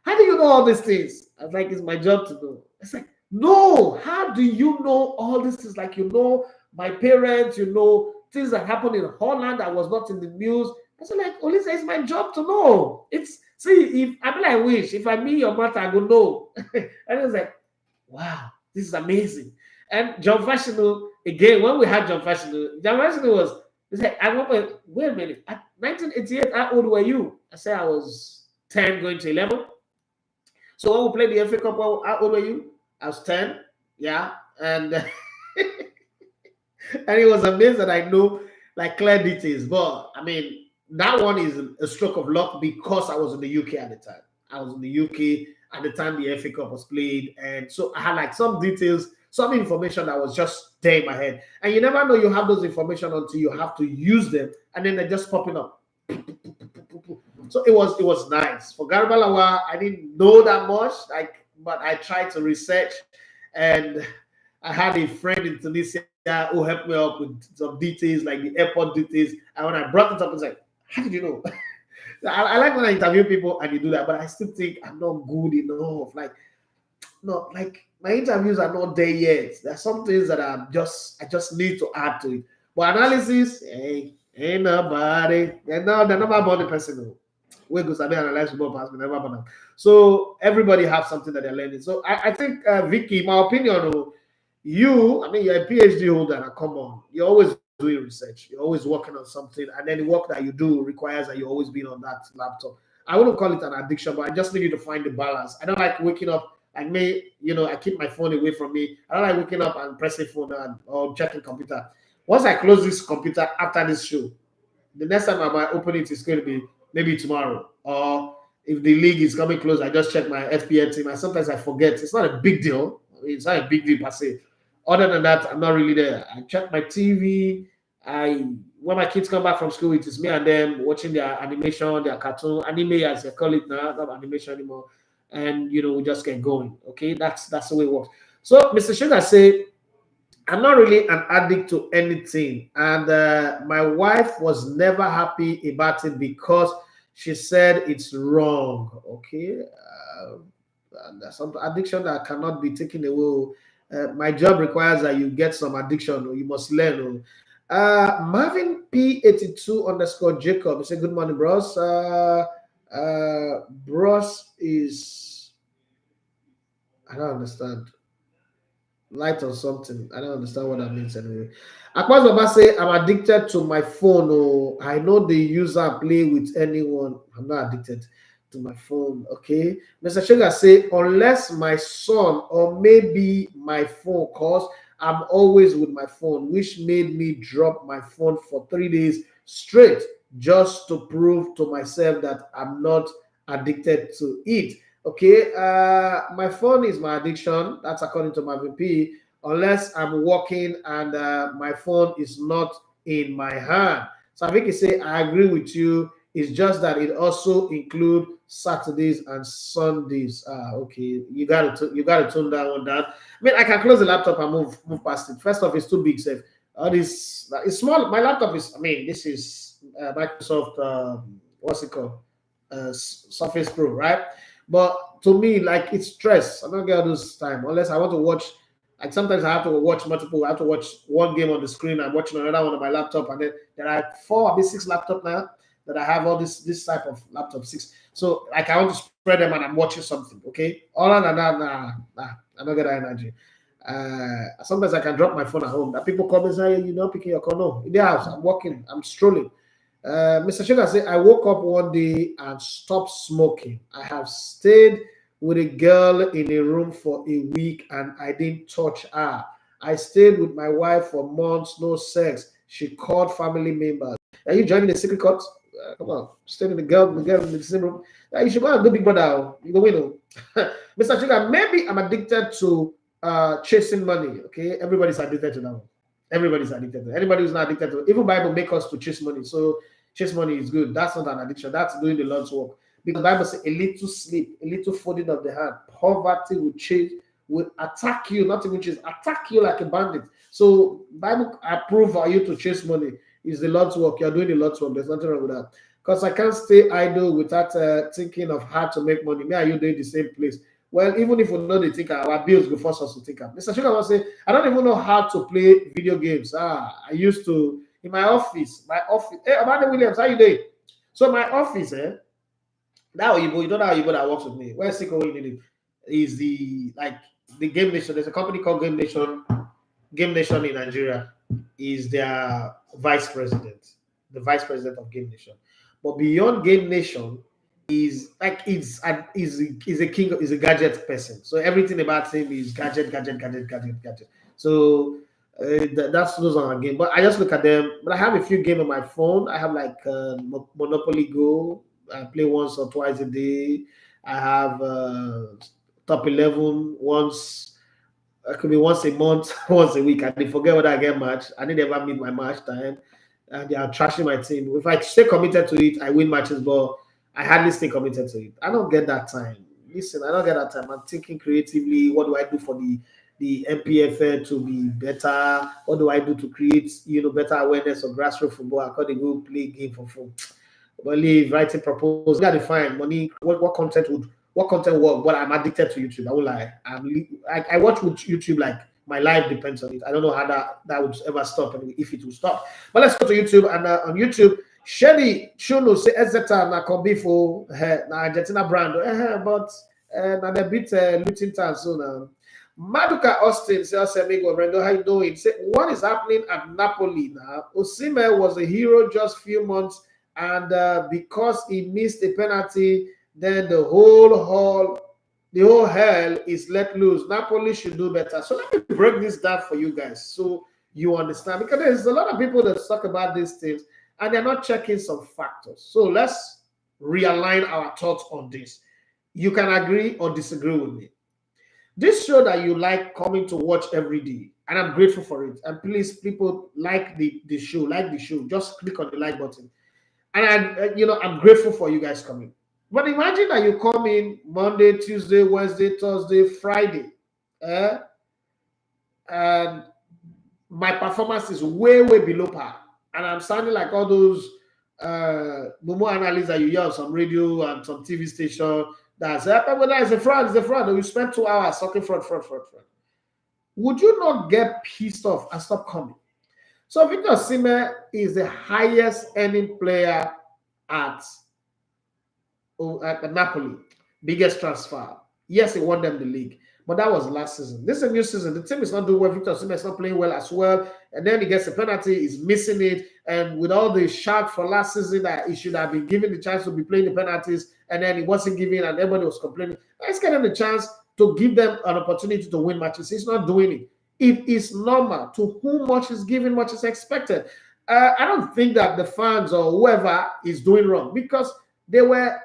how do you know all these things? I was like, it's my job to know. It's like, no, how do you know all this? Is like, my parents, things that happened in Holland that was not in the news. I said, like, Olisa, it's my job to know. I wish if I mean your matter, I would know. And it was like, wow, this is amazing. And John Fashiono, again, when we had John Fashiono was, he said, wait a minute, at 1988, how old were you? I said I was 10 going to 11. So when we played the FA Cup, how old were you? I was 10, yeah. And and it was amazing that I know like clear details. But I mean, that one is a stroke of luck because I was in the UK at the time. I was in the UK at the time the FA Cup was played. And so I had like some details, some information that was just there in my head. And you never know you have those information until you have to use them. And then they're just popping up. So it was nice. For Garbalawa, I didn't know that much, but I tried to research. And I had a friend in Tunisia who helped me up with some details, like the airport details. And when I brought it up, it's like, how did you know? I like when I interview people and you do that, but I still think I'm not good enough. My interviews are not there yet. There are some things that I just need to add to it. But analysis, ain't nobody. They're not about the person. We go study analyze football past, never happen. So everybody have something that they're learning. So I think, Vicky, my opinion, you're a PhD holder. Now, come on, you're always doing research. You're always working on something, and then the work that you do requires that you always be on that laptop. I wouldn't call it an addiction, but I just need you to find the balance. I don't like waking up. Like me, I keep my phone away from me. I don't like waking up and pressing phone or checking computer. Once I close this computer after this show, the next time I might open it is going to be maybe tomorrow. Or if the league is coming close, I just check my FPL team. And sometimes I forget. It's not a big deal. it's not a big deal per se. Other than that, I'm not really there. I check my TV. When my kids come back from school, it is me and them watching their animation, their cartoon, anime as they call it now, not animation anymore. And we just get going. Okay, that's the way it works. So, Mr. Sugar say, I'm not really an addict to anything, and my wife was never happy about it because she said it's wrong. Okay, there's some addiction that cannot be taken away. My job requires that you get some addiction, or you must learn. Marvin P82 underscore Jacob. He said, "Good morning, bros. Bros is I don't understand." Light on something. I don't understand what that means anyway. Akwas Baba say, I'm addicted to my phone. Oh, I know the user play with anyone. I'm not addicted to my phone. Okay. Mr. Sugar say, unless my son or maybe my phone calls, I'm always with my phone, which made me drop my phone for 3 days straight just to prove to myself that I'm not addicted to it. Okay, my phone is my addiction. That's according to Marvin P. Unless I'm working and my phone is not in my hand. So I think you say I agree with you. It's just that it also includes Saturdays and Sundays. Okay, you gotta tune that one down. I mean, I can close the laptop and move past it. First off, it's too big, safe. This it's small. My laptop is. I mean, this is Microsoft. What's it called? Surface Pro, right? But to me, like, it's stress. I don't get all this time unless I want to watch. Like, sometimes I have to watch multiple. I have to watch one game on the screen. I'm watching another one on my laptop, and then there are 4 or 6 laptops now that I have all this type of laptop 6. So like I want to spread them and I'm watching something. Okay, other than that, nah, I don't get that energy. Sometimes I can drop my phone at home. That people come and say, "You're not picking your call." No, in the house, I'm walking, I'm strolling. Mr. Sugar said, I woke up one day and stopped smoking. I have stayed with a girl in a room for a week and I didn't touch her. I stayed with my wife for months, no sex. She called family members. Are you joining the secret court? Come on, staying with the girl in the same room. You should go and do Big Brother. You go win. Mr. Sugar, maybe I'm addicted to chasing money. Okay, everybody's addicted to that one. Everybody's addicted to it. Anybody who's not addicted to it. Even Bible make us to chase money. So chase money is good. That's not an addiction. That's doing the Lord's work. Because the Bible says a little sleep, a little folding of the hand, poverty will attack you, not even chase, attack you like a bandit. So Bible approve for you to chase money. Is the Lord's work. You're doing the Lord's work. There's nothing wrong with that. Because I can't stay idle without thinking of how to make money. Me and you doing the same place. Well, even if we know the thinker, our bills will force us to think up. Mr. Sugar will say, I don't even know how to play video games. I used to in my office. Hey, Amanda Williams, how you doing? So my office, that Oyibo, you know that Oyibo that works with me. Where's Siko is the Game Nation. There's a company called Game Nation. Game Nation in Nigeria is their vice president, the vice president of Game Nation. But beyond Game Nation, is a king, is a gadget person. So everything about him is gadget. So that's those on our game. But I just look at them. But I have a few games on my phone. I have like Monopoly Go. I play once or twice a day. I have Top 11 once. It could be once a month, once a week. I didn't forget whether I get match. I didn't ever meet my match time. And they are trashing my team. If I stay committed to it, I win matches, but I hardly stay committed to it. I don't get that time. Listen, I don't get that time. I'm thinking creatively. What do I do for the MPFL to be better? What do I do to create, better awareness of grassroots football? I can't go play game for fun. But leave writing proposals. You gotta find money. What content work? But I'm addicted to YouTube. I won't lie. I watch with YouTube like my life depends on it. I don't know how that would ever stop and if it will stop. But let's go to YouTube. And on YouTube, Shelly Chuno say Ezeta na Kombifo na Argentina brand. But na the bit looting time so now. Maduka Austin says, amigo Brendo, how you doing? Say, what is happening at Napoli now? Osimhen was a hero just few months, and because he missed a penalty, then the whole hell is let loose. Napoli should do better. So let me break this down for you guys so you understand. Because there's a lot of people that talk about these things and they're not checking some factors. So let's realign our thoughts on this. You can agree or disagree with me. This show that you like coming to watch every day, and I'm grateful for it. And please, people, like the show, just click on the like button. And I'm grateful for you guys coming. But imagine that you come in Monday, Tuesday, Wednesday, Thursday, Friday, and my performance is way below par, and I'm sounding like all those Momo analysts that you hear on some radio and some TV station that say, "It's a fraud, it's a fraud." And you spend 2 hours talking fraud. Would you not get pissed off and stop coming? So Victor Osimhen is the highest earning player at Napoli, biggest transfer. Yes, he won them the league, but that was last season. This is a new season. The team is not doing well. Victor Osimhen is not playing well as well, and then he gets a penalty. He's missing it, and with all the shout for last season that he should have been given the chance to be playing the penalties, and then he wasn't given, and everybody was complaining. Let's get him the chance to give them an opportunity to win matches. He's not doing it. It is normal. To whom much is given, much is expected. I don't think that the fans or whoever is doing wrong, because there were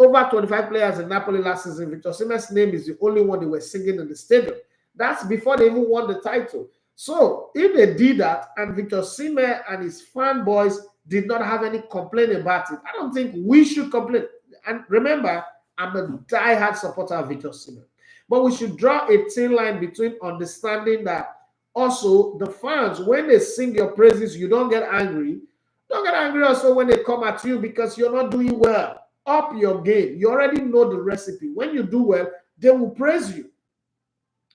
over 25 players in Napoli last season. Victor Osimhen's name is the only one they were singing in the stadium. That's before they even won the title. So if they did that and Victor Osimhen and his fanboys did not have any complaint about it, I don't think we should complain. And remember, I'm a diehard supporter of Victor Osimhen. But we should draw a thin line between understanding that also the fans, when they sing your praises, you don't get angry. Don't get angry also when they come at you because you're not doing well. Up your game. You already know the recipe. When you do well, they will praise you.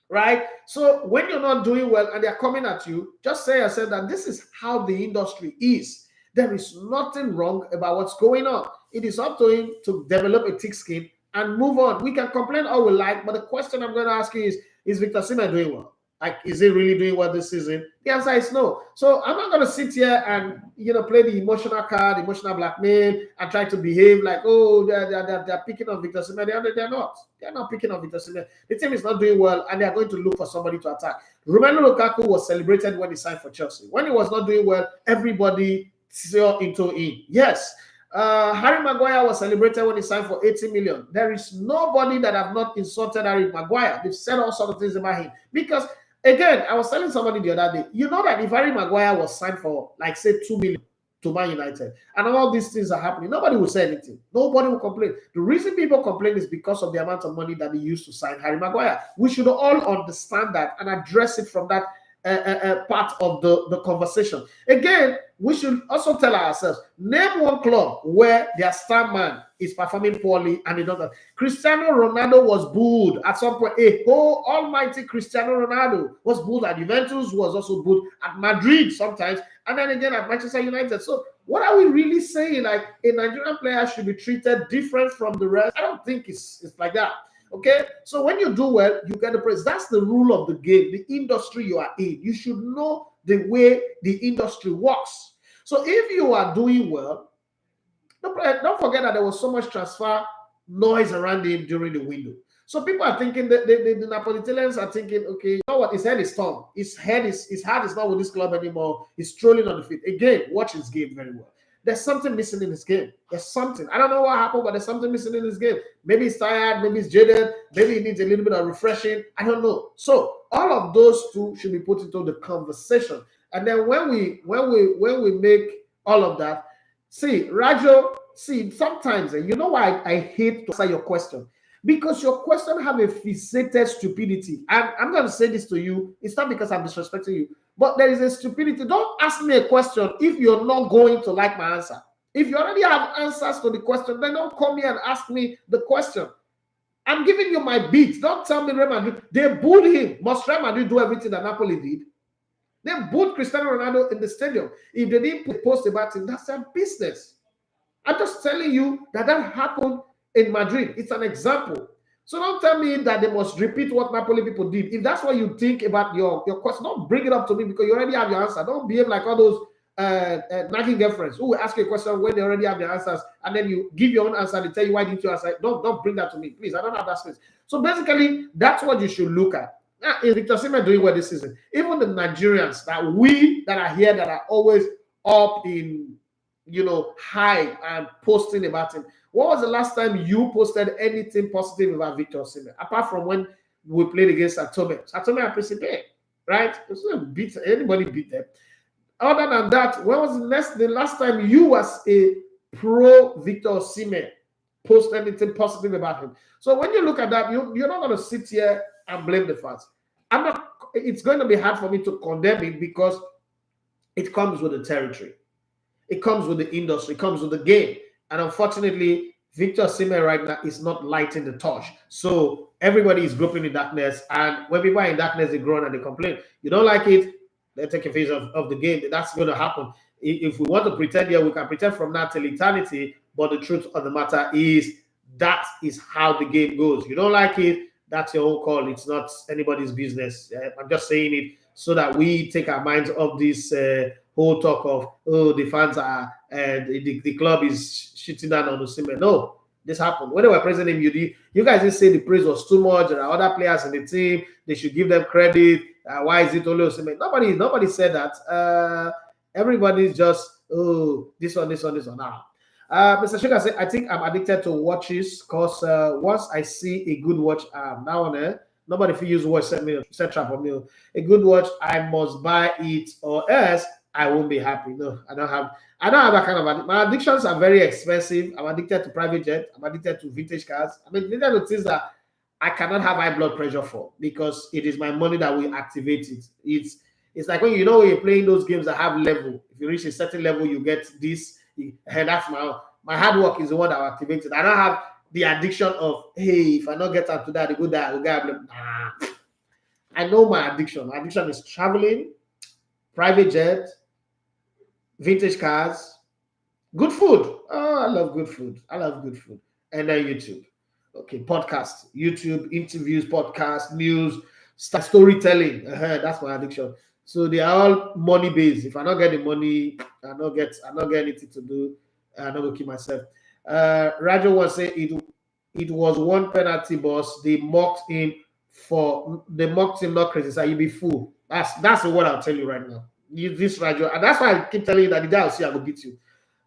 Right? So when you're not doing well and they're coming at you, just say yourself that this is how the industry is. There is nothing wrong about what's going on. It is up to him to develop a thick skin and move on. We can complain all we like, but the question I'm going to ask you is Victor Osimhen doing well? Like, is he really doing well this season? The answer is no. So I'm not going to sit here and, play the emotional card, emotional blackmail, and try to behave like, oh, they're picking on Victor Osimhen. They're not. They're not picking on Victor Osimhen. The team is not doing well, and they're going to look for somebody to attack. Romelu Lukaku was celebrated when he signed for Chelsea. When he was not doing well, everybody saw into him. Yes. Harry Maguire was celebrated when he signed for 80 million. There is nobody that have not insulted Harry Maguire. They've said all sorts of things about him. Because, again, I was telling somebody the other day, you know that if Harry Maguire was signed for, like, say, 2 million to Man United, and all these things are happening, nobody will say anything. Nobody will complain. The reason people complain is because of the amount of money that they used to sign Harry Maguire. We should all understand that and address it from that part of the conversation. Again, we should also tell ourselves, name one club where their star man is performing poorly and they don't. Cristiano Ronaldo was booed at some point. A whole almighty Cristiano Ronaldo was booed at Juventus, was also booed at Madrid sometimes, and then again at Manchester United. So what are we really saying? Like, a Nigerian player should be treated different from the rest? I don't think it's like that. Okay, so when you do well, you get the praise. That's the rule of the game, the industry you are in. You should know the way the industry works. So if you are doing well, don't forget that there was so much transfer noise around him during the window. So people are thinking that the Napolitans are thinking, okay, you know what? His head is torn. His heart is not with this club anymore. He's strolling on the field. Again, watch his game very well. There's something missing in his game. There's something. I don't know what happened, but there's something missing in his game. Maybe he's tired. Maybe he's jaded. Maybe he needs a little bit of refreshing. I don't know. So all of those two should be put into the conversation. And then when we make all of that, see, Rajo, sometimes, you know why I hate to answer your question? Because your question have a fixated stupidity. And I'm going to say this to you. It's not because I'm disrespecting you. But there is a stupidity. Don't ask me a question if you're not going to like my answer. If you already have answers to the question, then don't come here and ask me the question. I'm giving you my beats. Don't tell me Real Madrid. They booed him. Must Real Madrid do everything that Napoli did? They booed Cristiano Ronaldo in the stadium. If they didn't post about him, that's their business. I'm just telling you that happened in Madrid. It's an example. So don't tell me that they must repeat what Napoli people did. If that's what you think about your question, don't bring it up to me because you already have your answer. Don't behave like all those nagging girlfriends who will ask you a question when they already have their answers, and then you give your own answer and they tell you why didn't you answer. Don't bring that to me, please. I don't have that space. So basically, that's what you should look at. Now, is Victor Osimhen doing well this season? Even the Nigerians that are here that are always up in high and posting about him. What was the last time you posted anything positive about Victor Osimhen? Apart from when we played against Atome. Atome are Principe, right? It's not beat anybody beat them. Other than that, when was the last time you was a pro Victor Osimhen post anything positive about him? So when you look at that, you're not going to sit here and blame the fans. It's going to be hard for me to condemn it because it comes with the territory. It comes with the industry. It comes with the game. And unfortunately, Victor Osimhen right now is not lighting the torch. So everybody is groping in darkness. And when people are in darkness, they groan and they complain. You don't like it, they take a phase of the game. That's going to happen. If we want to pretend here, we can pretend from now till eternity. But the truth of the matter is that is how the game goes. You don't like it, that's your own call. It's not anybody's business. I'm just saying it so that we take our minds off this whole talk of, oh, the fans are, the club is shitting down on Osimhen. No, this happened. When they were praising him, you guys didn't say the praise was too much. There are other players in the team. They should give them credit. Why is it only Osimhen? Nobody said that. Everybody's just, oh, this one. Now, Mr. Sugar said, I think I'm addicted to watches because once I see a good watch, now on there, nobody will use watch set trap for me. A good watch, I must buy it or else I won't be happy. No, I don't have that kind of addiction. My addictions are very expensive. I'm addicted to private jet. I'm addicted to vintage cars. I'm addicted to things that I cannot have high blood pressure for because it is my money that will activate it. It's like when you're playing those games that have level. If you reach a certain level, you get this. And that's my hard work is the one that will activate it. I don't have the addiction of, hey, if I don't get up to that, I will get. Nah. I know my addiction. My addiction is traveling, private jet, vintage cars, good food. Oh, I love good food. And then YouTube. Okay, podcast, YouTube, interviews, podcast, news, storytelling. That's my addiction. So they are all money based. If I don't get the money, I don't get anything to do. I'm not gonna keep myself. Rajo was saying it was one penalty, boss. They mocked him, not criticize. You be fool. That's the word I'll tell you right now. This Rajo, and that's why I keep telling you that the day I'll see I will beat you.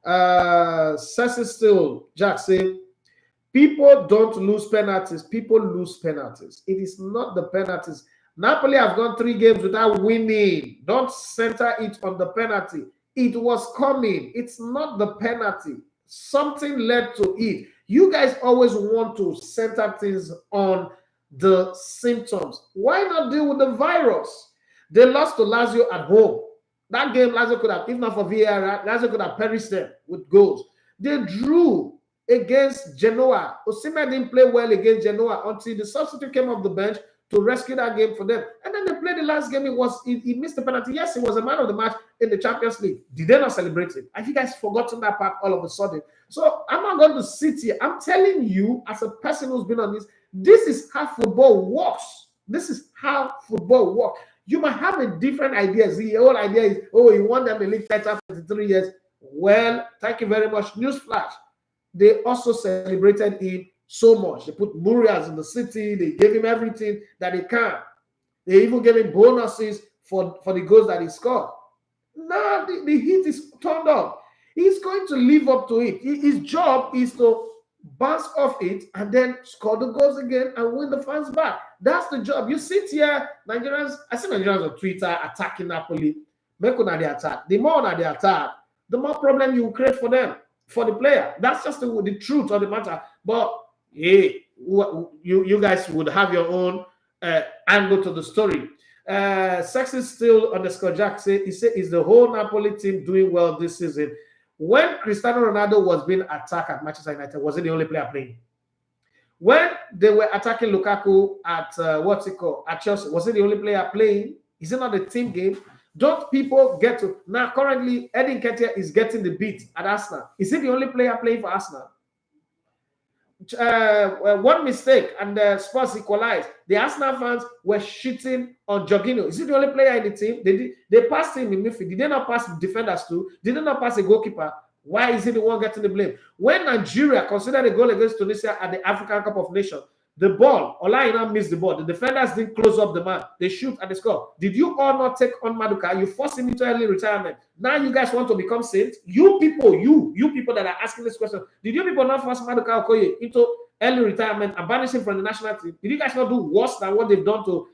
Cecil still Jack say people don't lose penalties. People lose penalties. It is not the penalties. Napoli have gone 3 games without winning. Don't center it on the penalty. It was coming. It's not the penalty. Something led to it. You guys always want to center things on the symptoms. Why not deal with the virus? They lost to Lazio at home. That game, Lazio could have, if not for VAR, Lazio could have perished them with goals. They drew against Genoa. Osimhen didn't play well against Genoa until the substitute came off the bench to rescue that game for them. And then they played the last game. He missed the penalty. Yes, he was a man of the match in the Champions League. Did they not celebrate it? Have you guys forgotten that part all of a sudden? So I'm not going to sit here. I'm telling you, as a person who's been on this is how football works. This is how football works. You might have a different idea. The whole idea is, oh, you want them to league title for 23 years. Well, thank you very much. Newsflash. They also celebrated him so much. They put Murias in the city. They gave him everything that they can. They even gave him bonuses for the goals that he scored. Now the heat is turned up. He's going to live up to it. His job is to bounce off it and then score the goals again and win the fans back. That's the job. You sit here, Nigerians. I see Nigerians on Twitter attacking Napoli. Make on the attack. The more on the attack, the more problem you create for them, for the player. That's just the truth of the matter. But hey, you guys would have your own angle to the story. Sexy still underscore Jack say is the whole Napoli team doing well this season? When Cristiano Ronaldo was being attacked at Manchester United, was he the only player playing? When they were attacking Lukaku at at Chelsea, was he the only player playing? Is it not a team game? Don't people get to now? Currently, Edin Nketiah is getting the beat at Arsenal. Is he the only player playing for Arsenal? One mistake and the Spurs equalized. The Arsenal fans were shitting on Jorginho. Is he the only player in the team? They passed him in midfield. Did they not pass defenders too? Did they not pass a goalkeeper? Why is he the one getting the blame? When Nigeria considered a goal against Tunisia at the African Cup of Nations, the ball, Olaina missed the ball. The defenders didn't close up the man. They shoot and they score. Did you all not take on Maduka? You forced him into early retirement. Now you guys want to become saints? You people that are asking this question, did you people not force Maduka Okoye into early retirement and banish him from the national team? Did you guys not do worse than what they've done to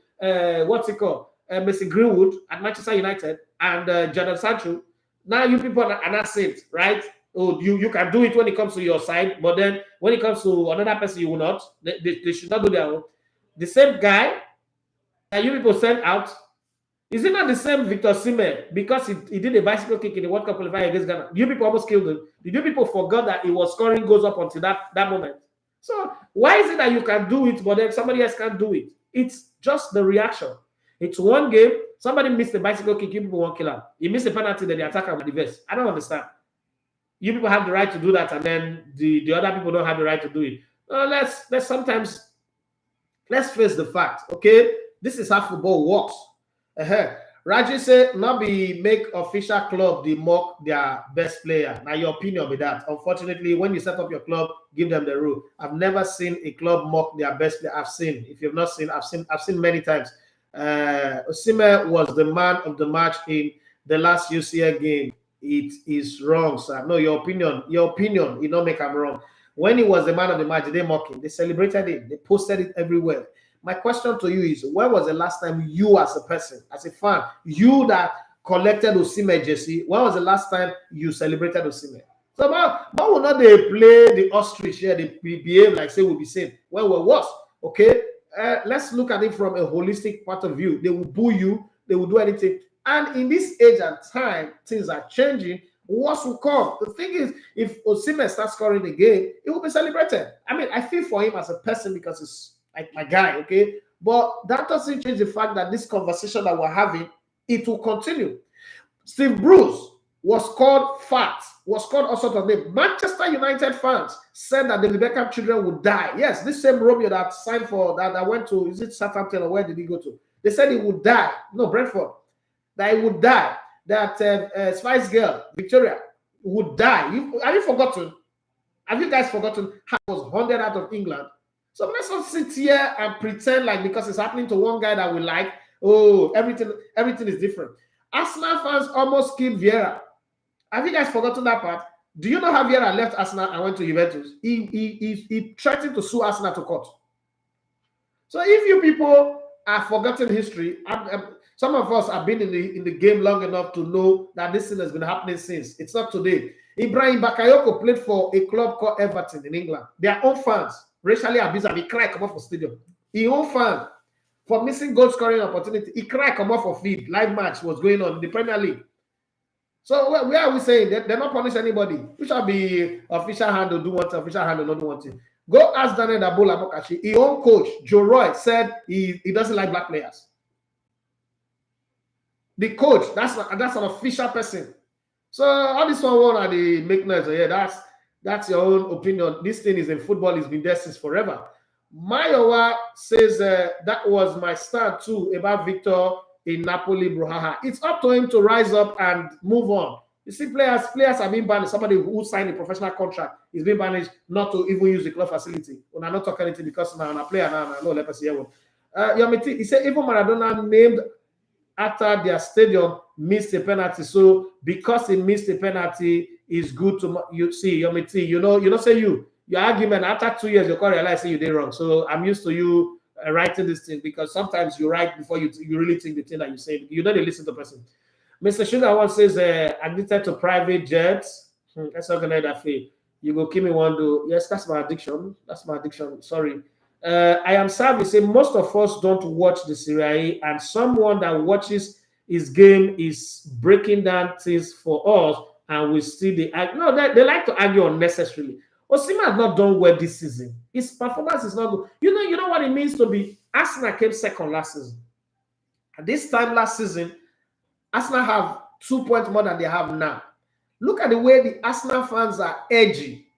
what's it called? Mason Greenwood at Manchester United and Jadon Sancho? Now you people are not saints, right? Oh, you can do it when it comes to your side, but then when it comes to another person, you will not. They should not do their own. The same guy that you people sent out, is it not the same Victor Osimhen because he did a bicycle kick in the World Cup qualifier against Ghana? You people almost killed him. Did you people forget that he was scoring goals up until that moment? So why is it that you can do it, but then somebody else can't do it? It's just the reaction. It's one game. Somebody missed the bicycle kick. You people won't kill him. He missed a penalty. Then the attacker will divest. I don't understand. You people have the right to do that, and then the other people don't have the right to do it. Let's face the fact. Okay, this is how football works. Raji said, not be make official club they mock their best player. Now your opinion with that. Unfortunately, when you set up your club, give them the rule. I've never seen a club mock their best player. I've seen. If you've not seen, I've seen many times. Osimhen was the man of the match in the last UCL game. It is wrong, sir. No, your opinion, you don't make him wrong. When he was the man of the match, they mocked him. They celebrated him. They posted it everywhere. My question to you is, when was the last time you as a person, as a fan, you that collected Osimhen jersey, when was the last time you celebrated Osimhen? So why would not they play the ostrich here? They behave like say we'll be same. When we're worse, okay? Let's look at it from a holistic point of view. They will boo you. They will do anything. And in this age and time, things are changing. What will come? The thing is, if Osimhen starts scoring again, it will be celebrated. I mean, I feel for him as a person because it's like my guy, okay? But that doesn't change the fact that this conversation that we're having, it will continue. Steve Bruce was called fat, was called all sorts of names. Manchester United fans said that the Beckham children would die. Yes, this same Romeo that signed for, that went to, is it Southampton or where did he go to? They said he would die. No, Brentford. That he would die. That Spice Girl, Victoria, would die. Have you forgotten? Have you guys forgotten how he was hunted out of England? So let's not sit here and pretend like because it's happening to one guy that we like, oh, everything is different. Arsenal fans almost killed Vieira. Have you guys forgotten that part? Do you know how Vieira left Arsenal and went to Juventus? He threatened to sue Arsenal to court. So if you people have forgotten history, some of us have been in the game long enough to know that this thing has been happening since. It's not today. Ibrahim Bakayoko played for a club called Everton in England. Their own fans racially abused him. He cried, come off for stadium. His own fan for missing goal scoring opportunity. He cried, come off for field. Live match was going on in the Premier League. So where are we saying that they're not punish anybody? We shall be official handle do one thing, official handle not do one thing. Go ask Daniel Dabola Mokashi. His own coach Joe Roy said he doesn't like black players. The coach, that's an official person. So all this one are the make noise. Yeah, that's your own opinion. This thing is in football, it's been there since forever. Mayowa says that was my stand too about Victor in Napoli, Bruhaha. It's up to him to rise up and move on. You see, players are being banished. Somebody who signed a professional contract is being banished not to even use the club facility. When I'm not talking anything because now I'm a player now, no, let us hear one. Yomiti, he said even Maradona named after their stadium missed a penalty. So because he missed a penalty, it's good to you see Yomiti. You know, say your argument after 2 years you can't realize say you did wrong. So I'm used to you writing this thing because sometimes you write before you really think the thing that you say. You know they listen to the person. Mr. Sugar one says addicted to private jets. That's not gonna that feel. You go kill me one do. Yes, that's my addiction. That's my addiction. Sorry. I am savvy. Say most of us don't watch the Serie A, and someone that watches his game is breaking down things for us, and we still they like to argue unnecessarily. Osimhen has not done well this season. His performance is not good. You know what it means to be Arsenal came second last season. At this time last season, Arsenal have 2 points more than they have now. Look at the way the Arsenal fans are edgy.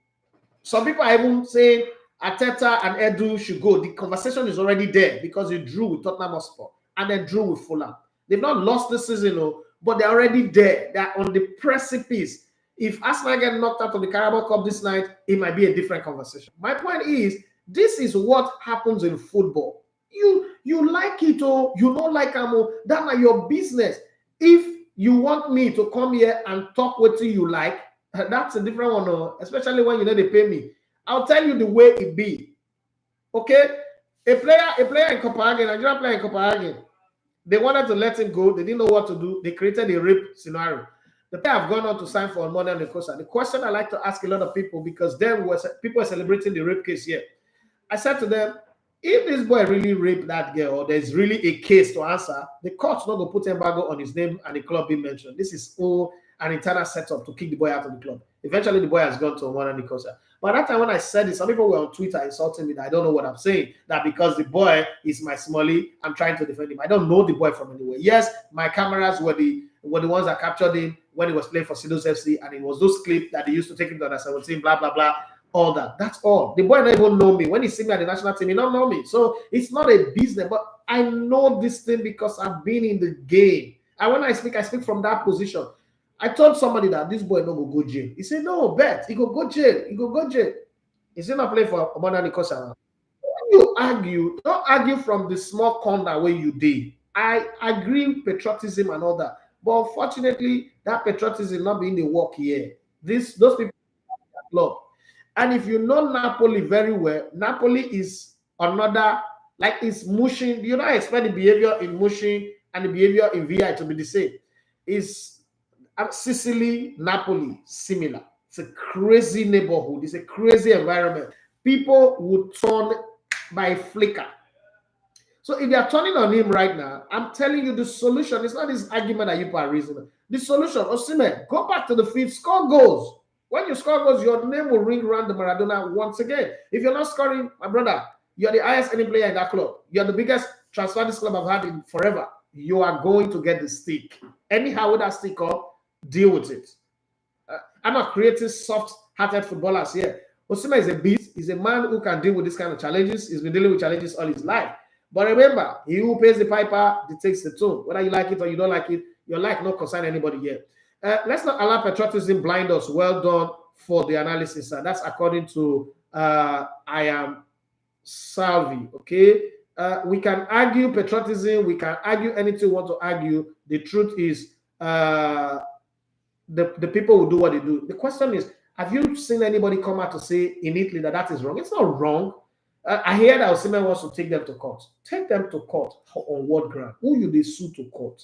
Some people are even saying Arteta and Edu should go. The conversation is already there because they drew with Tottenham Hotspur and then drew with Fulham. They've not lost this season, but they're already there. They're on the precipice. If Arsenal get knocked out of the Carabao Cup this night, it might be a different conversation. My point is, this is what happens in football. You like it or you don't like it, that's your business. If you want me to come here and talk what you like, that's a different one, especially when they pay me. I'll tell you the way it be. Okay, a player in Copenhagen, a Nigerian player in Copenhagen, they wanted to let him go. They didn't know what to do. They created a rape scenario. The player have gone on to sign for Modern Nicosia. The question I like to ask a lot of people, because people are celebrating the rape case here. I said to them, if this boy really raped that girl, or there's really a case to answer, the court's not going to put embargo on his name and the club being mentioned. This is all an internal setup to kick the boy out of the club. Eventually, the boy has gone to Modern Nicosia. But at that time when I said this, some people were on Twitter insulting me that I don't know what I'm saying. That because the boy is my Smalley, I'm trying to defend him. I don't know the boy from anywhere. Yes, my cameras were the ones that captured him when he was playing for Sidos FC, and it was those clips that they used to take him to under 17, blah, blah, blah. All that. That's all. The boy don't even know me. When he see me at the national team, he don't know me. So it's not a business, but I know this thing because I've been in the game. And when I speak from that position. I told somebody that this boy no go jail. He said, no, bet. He go jail. He go jail. Is he not playing for Modern Nicosia? When you argue, don't argue from the small corner where you did. I agree patriotism and all that. But unfortunately, that patriotism not being the work here. Those people club. And if you know Napoli very well, Napoli is another, like it's mushing. You don't expect the behavior in mushing and the behavior in VI to be the same. It's Sicily, Napoli, similar. It's a crazy neighborhood. It's a crazy environment. People would turn by flicker. So if you are turning on him right now, I'm telling you the solution. It's not this argument that you are reasoning. The solution, Osimhen, go back to the field, score goals. When you score goals, your name will ring around the Maradona once again. If you're not scoring, my brother, you're the highest earning player in that club. You're the biggest transfer this club I've had in forever. You are going to get the stick. Anyhow, with that stick up, deal with it. I'm not creating soft-hearted footballers here. Osimhen is a beast. He's a man who can deal with this kind of challenges. He's been dealing with challenges all his life. But remember, he who pays the piper dictates the tune. Whether you like it or you don't like it, your life not concern anybody yet. Let's not allow patriotism blind us. Well done for the analysis. That's according to I am Salvi. Okay, we can argue patriotism. We can argue anything we want to argue. The truth is, the people will do what they do. The question is, have you seen anybody come out to say in Italy that is wrong? It's not wrong. I hear that Osimhen wants to take them to court. Take them to court on what ground? Who you they sue to court?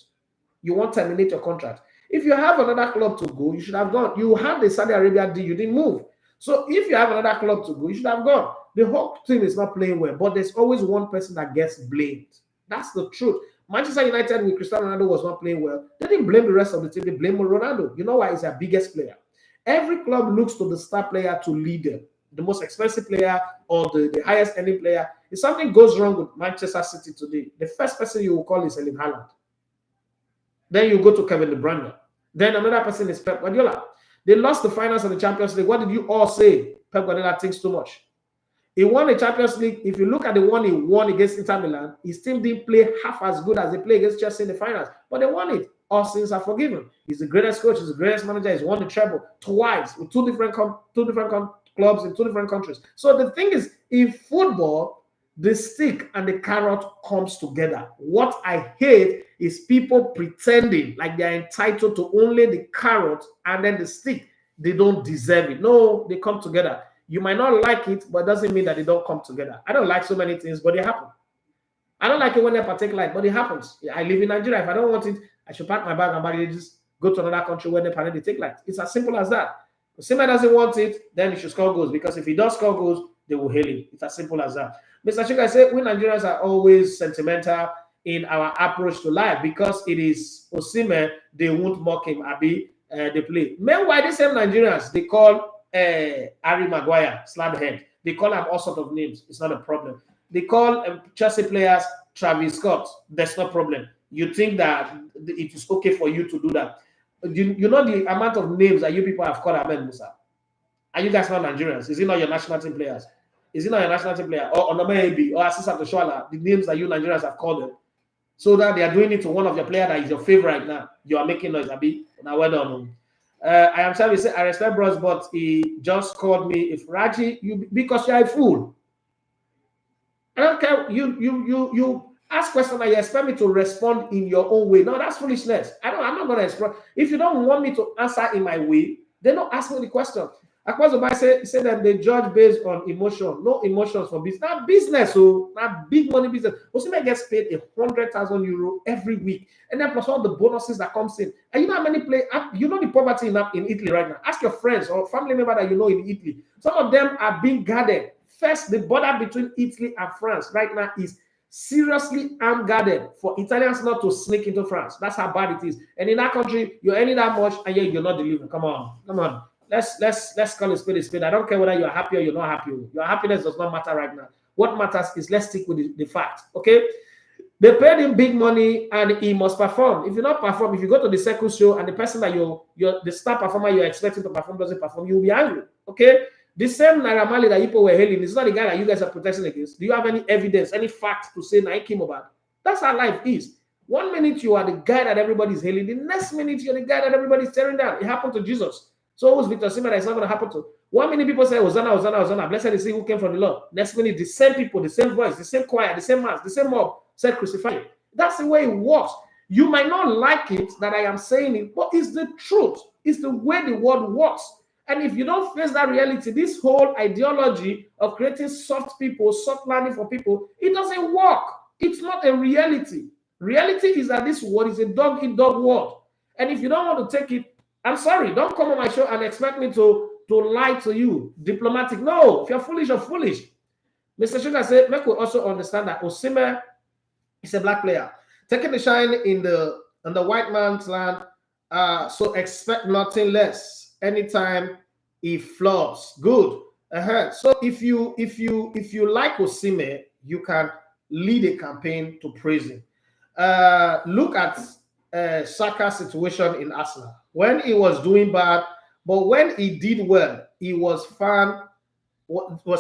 You want to terminate your contract. If you have another club to go, you should have gone. You had the Saudi Arabia deal, you didn't move. So if you have another club to go, you should have gone. The whole team is not playing well, but there's always one person that gets blamed. That's the truth. Manchester United with Cristiano Ronaldo was not playing well. They didn't blame the rest of the team. They blame Ronaldo. You know why? He's their biggest player. Every club looks to the star player to lead them. The most expensive player or the highest earning player. If something goes wrong with Manchester City today, the first person you will call is Erling Haaland. Then you go to Kevin De Bruyne. Then another person is Pep Guardiola. They lost the finals of the Champions League. What did you all say? Pep Guardiola thinks too much. He won the Champions League. If you look at the one he won against Inter Milan, his team didn't play half as good as they play against Chelsea in the finals. But they won it. All sins are forgiven. He's the greatest coach. He's the greatest manager. He's won the treble twice with two different clubs in two different countries. So the thing is, in football, the stick and the carrot comes together. What I hate is people pretending like they're entitled to only the carrot and then the stick. They don't deserve it. No, they come together. You might not like it, but it doesn't mean that they don't come together. I don't like so many things, but they happen. I don't like it when they partake like, but it happens. I live in Nigeria. If I don't want it, I should pack my bag and just go to another country where they take light. It's as simple as that. If Osimhen doesn't want it, then he should score goals, because if he does score goals, they will hail him. It's as simple as that. Mr. Chika, I say we Nigerians are always sentimental in our approach to life, because it is Osimhen, they won't mock him, Abi, they play. Meanwhile, the same Nigerians, they call Harry Maguire slabhead. They call him all sorts of names. It's not a problem. They call Chelsea players Travis Scott. That's no problem. You think that it is okay for you to do that. You know the amount of names that you people have called Ahmed Musa. Are you guys not Nigerians? Is it not your national team players? Is it not your national team player? Or Onome Ebi or Asisa Toshoala, the names that you Nigerians have called them? So that they are doing it to one of your players that is your favorite right now. You are making noise, Abi. Now, well done. I am sorry to say, I respect bros, but he just called me if Raji, because you are a fool. I don't care. You ask questions and you expect me to respond in your own way. No, that's foolishness. I'm not going to respond. If you don't want me to answer in my way, then don't ask me the question. Akwazobai say that they judge based on emotion, no emotions for business. Not business, so not big money business. Osimhen gets paid €100,000 every week, and then plus all the bonuses that comes in. And you know how many play? You know the poverty in Italy right now. Ask your friends or family member that you know in Italy. Some of them are being guarded. First, the border between Italy and France right now is seriously armed guarded for Italians not to sneak into France. That's how bad it is. And in that country, you're earning that much, and yet you're not delivering. Come on. Let's call it spade a spade. I don't care whether you're happy or you're not happy. Your happiness does not matter right now. What matters is let's stick with the fact. Okay, they paid him big money and he must perform. If you not perform, if you go to the second show and the person that the star performer you're expecting to perform doesn't perform, you'll be angry. Okay, the same Naira Marley that people were hailing is not the guy that you guys are protesting against. Do you have any evidence, any facts to say Nike came about? That's how life is. 1 minute you are the guy that everybody's hailing, the next minute you're the guy that everybody's tearing down. It happened to Jesus. So who's Victor Osimhen? It's not going to happen to. 1 minute people say, Hosanna, Hosanna, Hosanna. Blessed is he who came from the Lord. Next minute, the same people, the same voice, the same choir, the same mass, the same mob said crucify him. That's the way it works. You might not like it that I am saying it, but it's the truth. It's the way the world works. And if you don't face that reality, this whole ideology of creating soft people, soft landing for people, it doesn't work. It's not a reality. Reality is that this world is a dog-eat-dog world. And if you don't want to take it, I'm sorry, don't come on my show and expect me to lie to you. Diplomatic. No, if you're foolish, you're foolish. Mr. Sugar said, make we also understand that Osimhen is a black player. Taking the shine in the white man's land, so expect nothing less. Anytime he flops. Good. So if you like Osimhen, you can lead a campaign to praise him. Look at Saka's situation in Arsenal. When he was doing bad, but when he did well, he was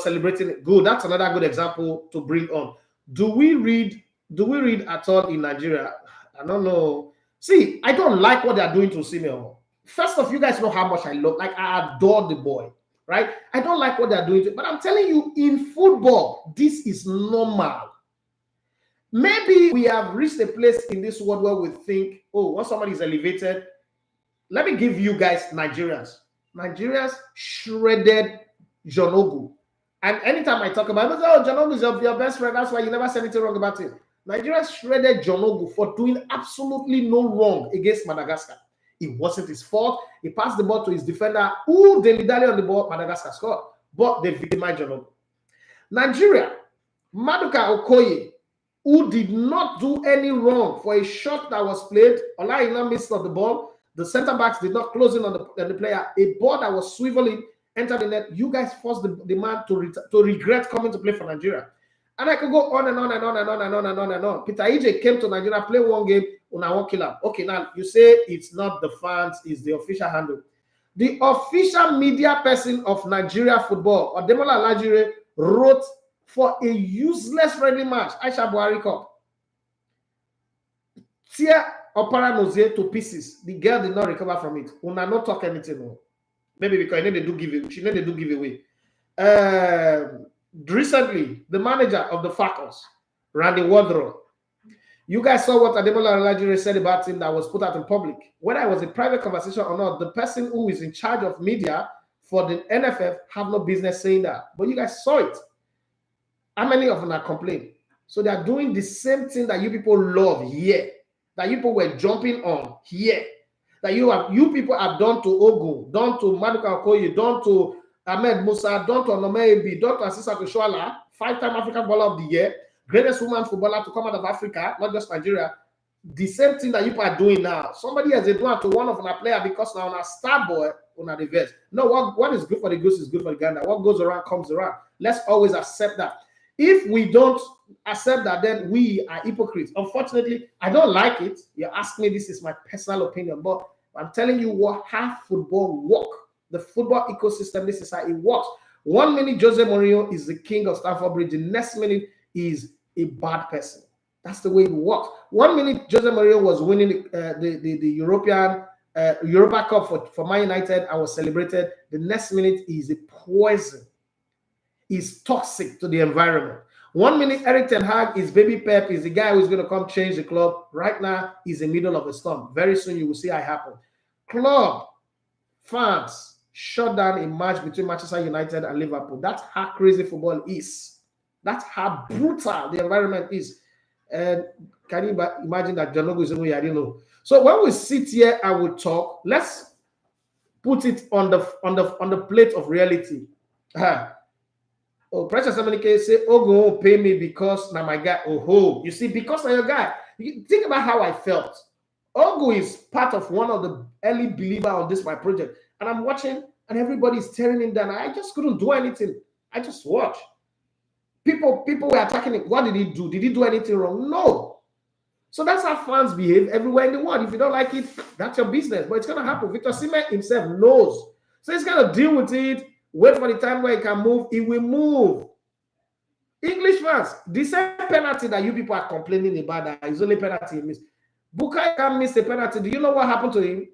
celebrating it. Good. That's another good example to bring on. Do we read at all in Nigeria? I don't know. See, I don't like what they are doing to Osimhen. First off, you guys know how much I love. Like, I adore the boy, right? I don't like what they are doing, but I'm telling you, in football, this is normal. Maybe we have reached a place in this world where we think, oh, once somebody is elevated, let me give you guys Nigerians. Nigerians shredded John Ogu. And anytime I talk about it, oh, John Ogu is your best friend. That's why you never said anything wrong about it. Nigerians shredded John Ogu for doing absolutely no wrong against Madagascar. It wasn't his fault. He passed the ball to his defender, who dilly-dally on the ball, Madagascar scored. But they victimized John Ogu. Nigeria, Maduka Okoye, who did not do any wrong for a shot that was played. Olaina missed on the ball. The center backs did not close in on the player. A ball that was swiveling entered the net. You guys forced the man to regret coming to play for Nigeria. And I could go on and on and on and on and on and on and on. Peter Ije came to Nigeria, play one game, una won't kill him. Okay, now you say it's not the fans, it's the official handle. The official media person of Nigeria football, Ademola Alajire, wrote for a useless friendly match, Aisha Buhari Cup. Tear Opara Nozie to pieces. The girl did not recover from it. Una not talk anything more. Maybe because they do give she know they do give away. Recently, the manager of the Falcons, Randy Wardrow. You guys saw what Ademola Alajire said about him that was put out in public. Whether it was a private conversation or not, the person who is in charge of media for the NFF have no business saying that. But you guys saw it. How many of them are complaining? So they are doing the same thing that you people love here, that you people were jumping on here, that you people have done to Ogun, done to Maduka Okoye, done to Ahmed Musa, done to Onome Ebi, done to Asisa Kushwala, 5-time African Baller of the Year, greatest woman footballer to come out of Africa, not just Nigeria. The same thing that you people are doing now. Somebody has a do to one of our player because now on a star boy on a reverse. No, what is good for the goose is good for the gander. What goes around comes around. Let's always accept that. If we don't accept that, then we are hypocrites. Unfortunately, I don't like it. You ask me, this is my personal opinion, but I'm telling you how football works. The football ecosystem, this is how it works. 1 minute, Jose Mourinho is the king of Stamford Bridge. The next minute, is a bad person. That's the way it works. 1 minute, Jose Mourinho was winning the Europa Cup for Man United and was celebrated. The next minute, is a poison. Is toxic to the environment. 1 minute, Eric Ten Hag is baby Pep, is the guy who's going to come change the club. Right now, he's in the middle of a storm. Very soon, you will see how it happen. Club, fans, shut down a match between Manchester United and Liverpool. That's how crazy football is. That's how brutal the environment is. And can you imagine that John Logo is only, I don't know. So when we sit here and we talk, let's put it on the plate of reality. Oh, Precious Dominike say, Ogo won't pay me because now my guy. Oh, you see, because I'm your guy. You think about how I felt. Ogo is part of one of the early believer on this my project, and I'm watching, and everybody's tearing him down. I just couldn't do anything. I just watched. People were attacking him. What did he do? Did he do anything wrong? No. So that's how fans behave everywhere in the world. If you don't like it, that's your business. But it's gonna happen. Victor Osimhen himself knows. So he's gonna deal with it. Wait for the time where he can move. He will move. English fans, the same penalty that you people are complaining about, that is only penalty he missed. Bukayo can't miss a penalty. Do you know what happened to him?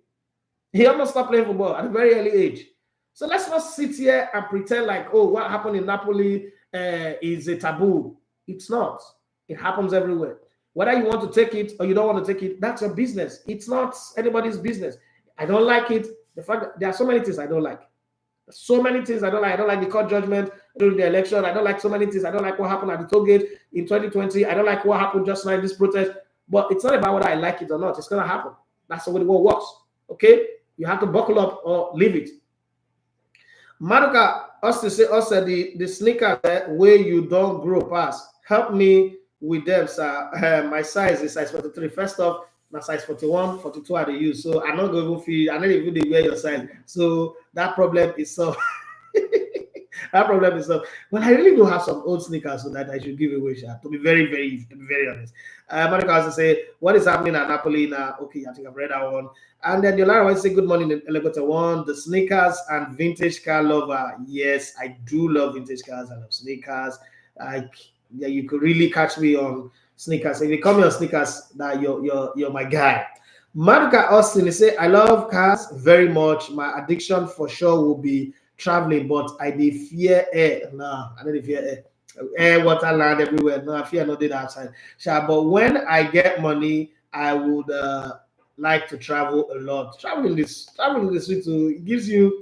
He almost stopped playing football at a very early age. So let's not sit here and pretend like, oh, what happened in Napoli is a taboo. It's not. It happens everywhere. Whether you want to take it or you don't want to take it, that's your business. It's not anybody's business. I don't like it. The fact that there are so many things I don't like. So many things I don't like. I don't like the court judgment during the election. I don't like so many things. I don't like what happened at the toll gate in 2020. I don't like what happened just now in this protest. But it's not about whether I like it or not. It's going to happen. That's the way the world works. Okay? You have to buckle up or leave it. Maduka also say the sneakers where you don't grow past. Help me with them, sir. My size is size 43. First off, my size 41, 42 I use. So I'm not going to feel, I don't even wear your size. So that problem is solved. That problem is solved. But I really do have some old sneakers so that I should give away, to be very honest. Monica also say, what is happening at Napoli now? Okay, I think I've read that one. And then Yolara wants to say, good morning, Elevator One. The sneakers and vintage car lover. Yes, I do love vintage cars. I love sneakers. Yeah, you could really catch me on sneakers. If you call me on sneakers, that you're my guy. Maduka Austin, they say, I love cars very much. My addiction for sure will be traveling, but I did fear air. No, I didn't fear air, water, land, everywhere. No, I fear not did outside. But when I get money, I would like to travel a lot. Traveling this week too, it gives you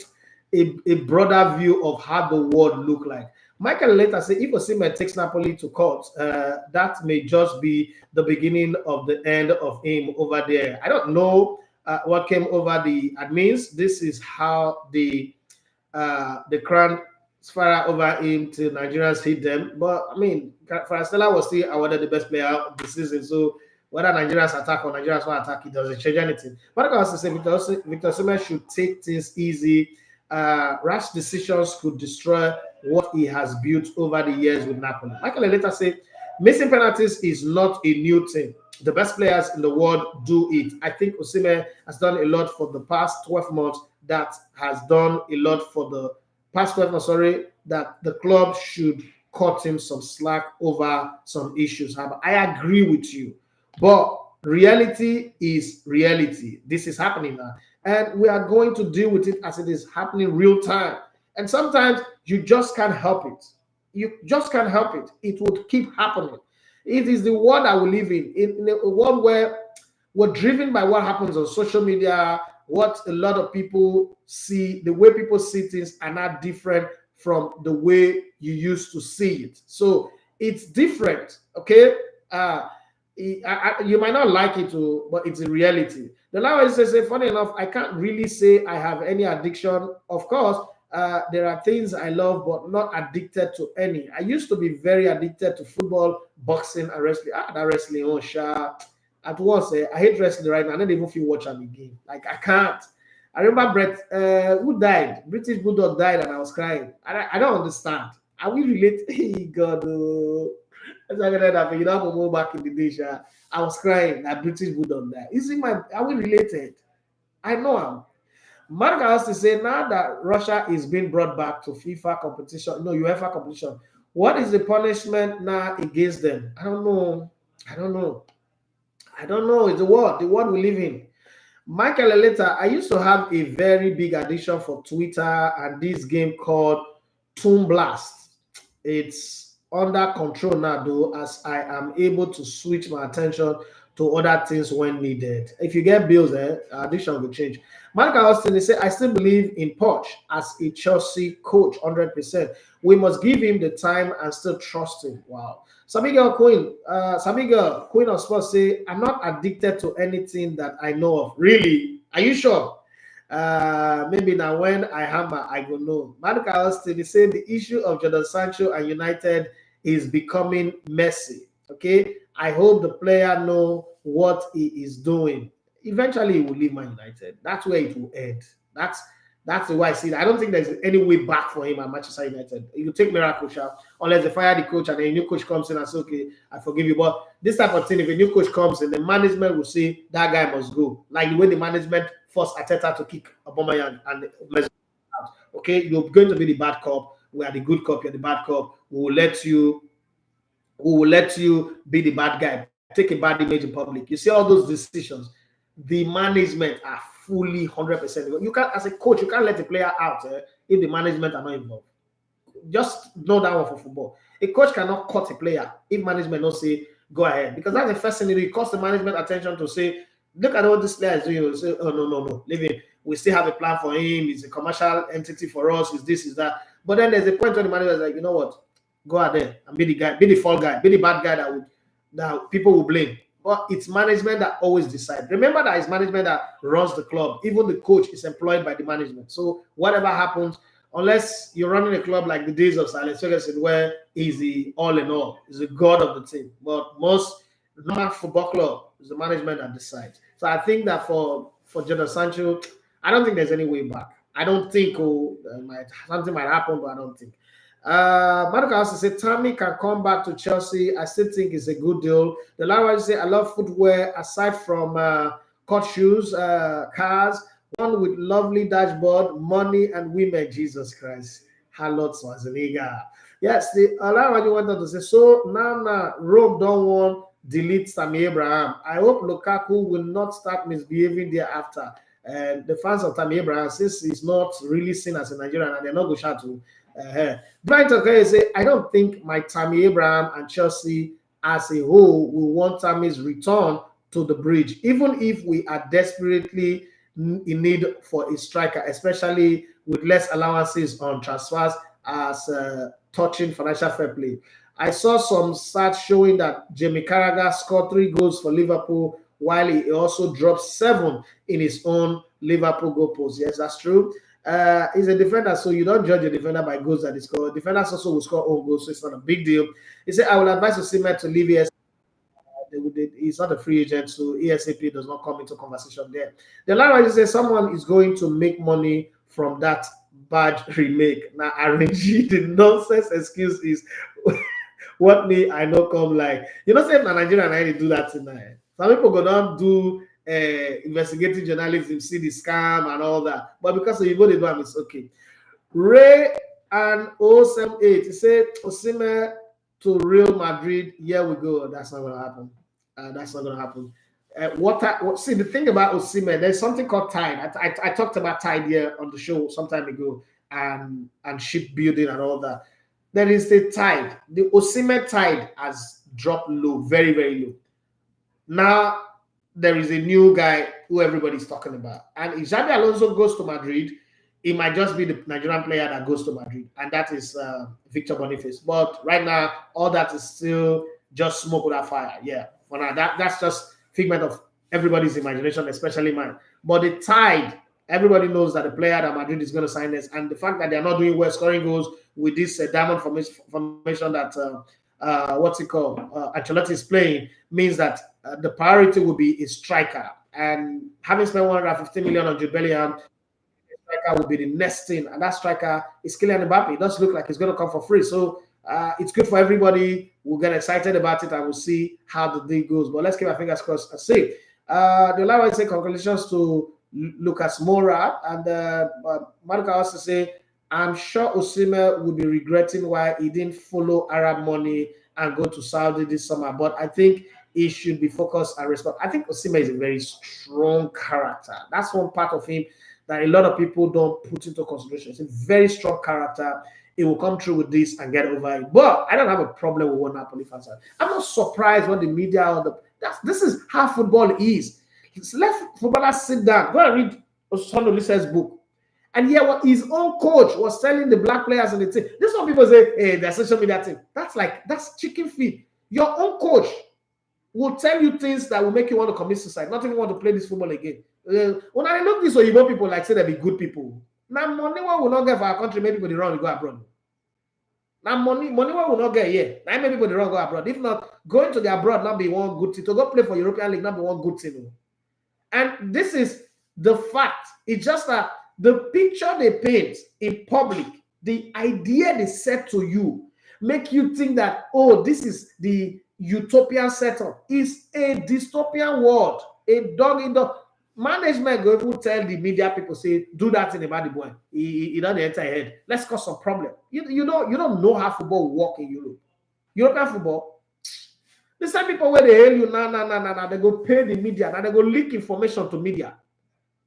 a broader view of how the world look like. Michael later said, if Osimhen takes Napoli to court, that may just be the beginning of the end of him over there. I don't know what came over the admins. This is how the crown spiral over him till Nigerians hit them. But I mean, Farastella was still awarded the best player of the season. So whether Nigerians attack or Nigerians don't attack, it doesn't change anything. But I can also say Victor Osimhen should take things easy. Rash decisions could destroy what he has built over the years with Napoli. Michael later said, missing penalties is not a new thing. The best players in the world do it. I think Osimhen has done a lot for the past 12 months. That has done a lot for the past 12 months, that the club should cut him some slack over some issues. I agree with you. But reality is reality. This is happening now. And we are going to deal with it as it is happening real time. And sometimes you just can't help it. You just can't help it. It would keep happening. It is the world that we live in a world where we're driven by what happens on social media, what a lot of people see, the way people see things are not different from the way you used to see it. So it's different, okay? You might not like it, but it's a reality. The language says, funny enough, I can't really say I have any addiction. Of course, there are things I love, but not addicted to any. I used to be very addicted to football, boxing, and wrestling. That wrestling, at once, I hate wrestling right now. I don't even feel watch them again. Like, I can't. I remember Brett, who died? British Bulldog died, and I was crying. I don't understand. Are we related? Hey, God, as I read that, you know, go back in the day, I was crying that British Bulldog died. Are we related? I know I'm. Mark has to say, now that Russia is being brought back to FIFA competition, UEFA competition, what is the punishment now against them? I don't know. It's the world we live in. Michael Eleta, I used to have a very big addiction for Twitter and this game called Toon Blast. It's under control now, though, as I am able to switch my attention to other things when needed. If you get bills, addiction will change. Mark Austin, they say, I still believe in Poch as a Chelsea coach, 100%. We must give him the time and still trust him. Wow. Samiga Queen of Sports say, I'm not addicted to anything that I know of. Really? Are you sure? Maybe now when I hammer, I go know. Mark Austin, they say the issue of Jadon Sancho and United is becoming messy. Okay? I hope the player know what he is doing. Eventually he will leave Man United. That's where it will end. That's the way I see it. I don't think there's any way back for him at Manchester United. You take miracle out, unless they fire the coach and then a new coach comes in and says, okay, I forgive you. But this type of thing, if a new coach comes in, the management will say that guy must go. Like the way the management forced Arteta to kick Aubameyang and out. Okay, you're going to be the bad cop. We are the good cop. You're the bad cop. We will let you be the bad guy. Take a bad image in public. You see all those decisions. The management are fully 100%. You can't, as a coach, you can't let a player out if the management are not involved. Just know that one for football. A coach cannot cut a player if management don't say go ahead, because that's the first thing it costs the management attention to say, look at what this player is doing. You say, oh no, leave him. We still have a plan for him. He's a commercial entity for us. Is this, is that? But then there's a point when the manager is like, you know what? Go out there and be the guy, be the fall guy, be the bad guy that people will blame. But it's management that always decides. Remember that it's management that runs the club. Even the coach is employed by the management. So whatever happens, unless you're running a club like the days of Alex Ferguson, where he's the all in all, he's the god of the team. But most normal football club is the management that decides. So I think that for Jadon Sancho, I don't think there's any way back. I don't think something might happen, but I don't think. Maduka also said Tammy can come back to Chelsea. I still think it's a good deal. The Lara say I love footwear aside from court shoes, cars, one with lovely dashboard, money, and women. Jesus Christ. Hello, Schwarzenegger. Yes, the Lara went on to say so. Now, Rome don't want delete Tammy Abraham. I hope Lukaku will not start misbehaving thereafter. And the fans of Tammy Abraham, since he's not really seen as a Nigerian, and they're not going to Brighton can say, I don't think my Tammy Abraham and Chelsea as a whole will want Tammy's return to the bridge, even if we are desperately in need for a striker, especially with less allowances on transfers as touching financial fair play. I saw some stats showing that Jamie Carragher scored 3 goals for Liverpool, while he also dropped 7 in his own Liverpool goal post. Yes, that's true. He's a defender, so you don't judge a defender by goals that he scored. Defenders also will score own goals, so it's not a big deal. He said, I will advise Osimhen to leave ESAP. He's not a free agent, so ESAP does not come into conversation there. The language says someone is going to make money from that bad remake. Now, RNG, the nonsense excuse is what me, I know come like. You know, say Nigeria and I do that tonight. Some people go down do investigative journalism, see the scam and all that. But because of Igbo, they do it's okay. Ray and 078, he said, Osimhen to Real Madrid, here we go. That's not going to happen. That's not going to happen. See, the thing about Osimhen, there's something called tide. I talked about tide here on the show some time ago, and shipbuilding and all that. There is the tide. The Osimhen tide has dropped low, very, very low. Now, there is a new guy who everybody's talking about. And if Xabi Alonso goes to Madrid, it might just be the Nigerian player that goes to Madrid, and that is Victor Boniface. But right now, all that is still just smoke without fire. Yeah, for now, that's just figment of everybody's imagination, especially mine. But the tide, everybody knows that the player that Madrid is going to sign is, and the fact that they're not doing well scoring goals with this diamond formation that Ancelotti is playing means that the priority will be a striker. And having spent 150 million on Jude Bellingham, striker will be the next thing, and that striker is Kylian Mbappe. It does look like he's going to come for free, so it's good for everybody. We'll get excited about it, and we'll see how the day goes. But let's keep our fingers crossed and see. The Lion say congratulations to Lucas Moura, and Maduka also say I'm sure Osimhen would be regretting why he didn't follow Arab money and go to Saudi this summer. But I think he should be focused and respect. I think Osimhen is a very strong character. That's one part of him that a lot of people don't put into consideration. It's a very strong character. He will come through with this and get over it. But I don't have a problem with what Napoli fans are. I'm not surprised when the media or this is how football is. Let footballers sit down. Go and read Osusanoli's book. And here, what his own coach was telling the black players in the team. This is what people say, hey, their social media team. That's chicken feed. Your own coach will tell you things that will make you want to commit suicide, not even want to play this football again. When I look this Oyibo people like say they be good people. Now money what will not get for our country, maybe people the wrong go abroad. Now money what will not get here. Now maybe people the wrong go abroad. If not, going to the abroad not be one good thing. To go play for European League not be one good thing. And this is the fact. It's just that the picture they paint in public, the idea they set to you, make you think that, oh, this is the utopian setup. Is a dystopian world. A dog in the management go to tell the media people, say, do that in about the boy. He don't enter head. Let's cause some problem. You don't know how football work in Europe. European football. The same people where they hail you, nah, they go pay the media, now they go leak information to media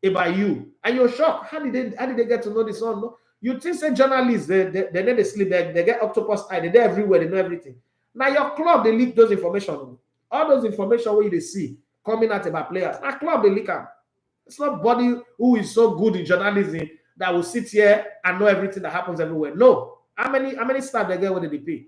about you, and you're shocked. How did they get to know this one? No? You think say journalists they never sleep, they get octopus eye, they're everywhere, they know everything. Now your club they leak those information, all those information where you see coming out about players. Now club they leak them. It's not body who is so good in journalism that will sit here and know everything that happens everywhere. No, how many staff they get when they pay?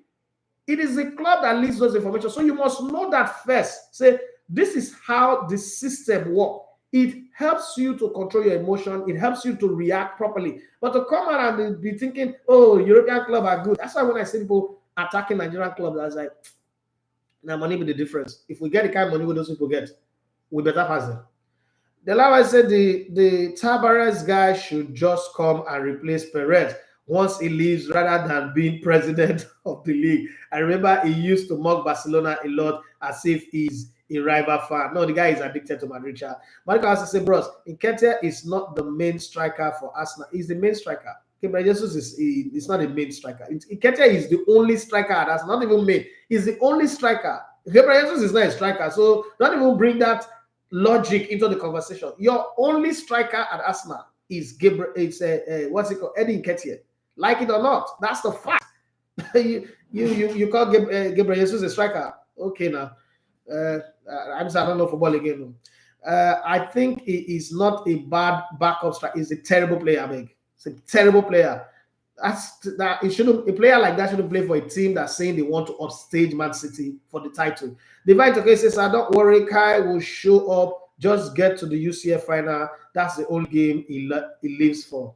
It is the club that leaks those information. So you must know that first. Say, this is how the system works. It helps you to control your emotion. It helps you to react properly. But to come out and be thinking, oh, European clubs are good. That's why when I see people attacking Nigerian clubs, I was like, now money be the difference. If we get the kind of money we those people get, we better pass them. The last I said the Tavares guy should just come and replace Perez once he leaves rather than being president of the league. I remember he used to mock Barcelona a lot as if he's a rival fan. No, the guy is addicted to Madrid. But I say, bros, Nketiah is not the main striker for Arsenal. He's the main striker. Okay, but Jesus is not a main striker. Nketiah is the only striker at Arsenal, not even main. He's the only striker. Okay, but Jesus is not a striker, so don't even bring that logic into the conversation. Your only striker at Arsenal is Gabriel. It's what's it called? Eddie Nketiah. Like it or not, that's the fact. you call Gabriel Jesus a striker? Okay, now I don't know football again. I think he is not a bad backup striker. He's a terrible player. I beg. It's a terrible player. That it shouldn't. A player like that shouldn't play for a team that's saying they want to upstage Man City for the title. Divine Toke says, "Don't worry, Kai will show up. Just get to the UCF final. That's the only game he lives for."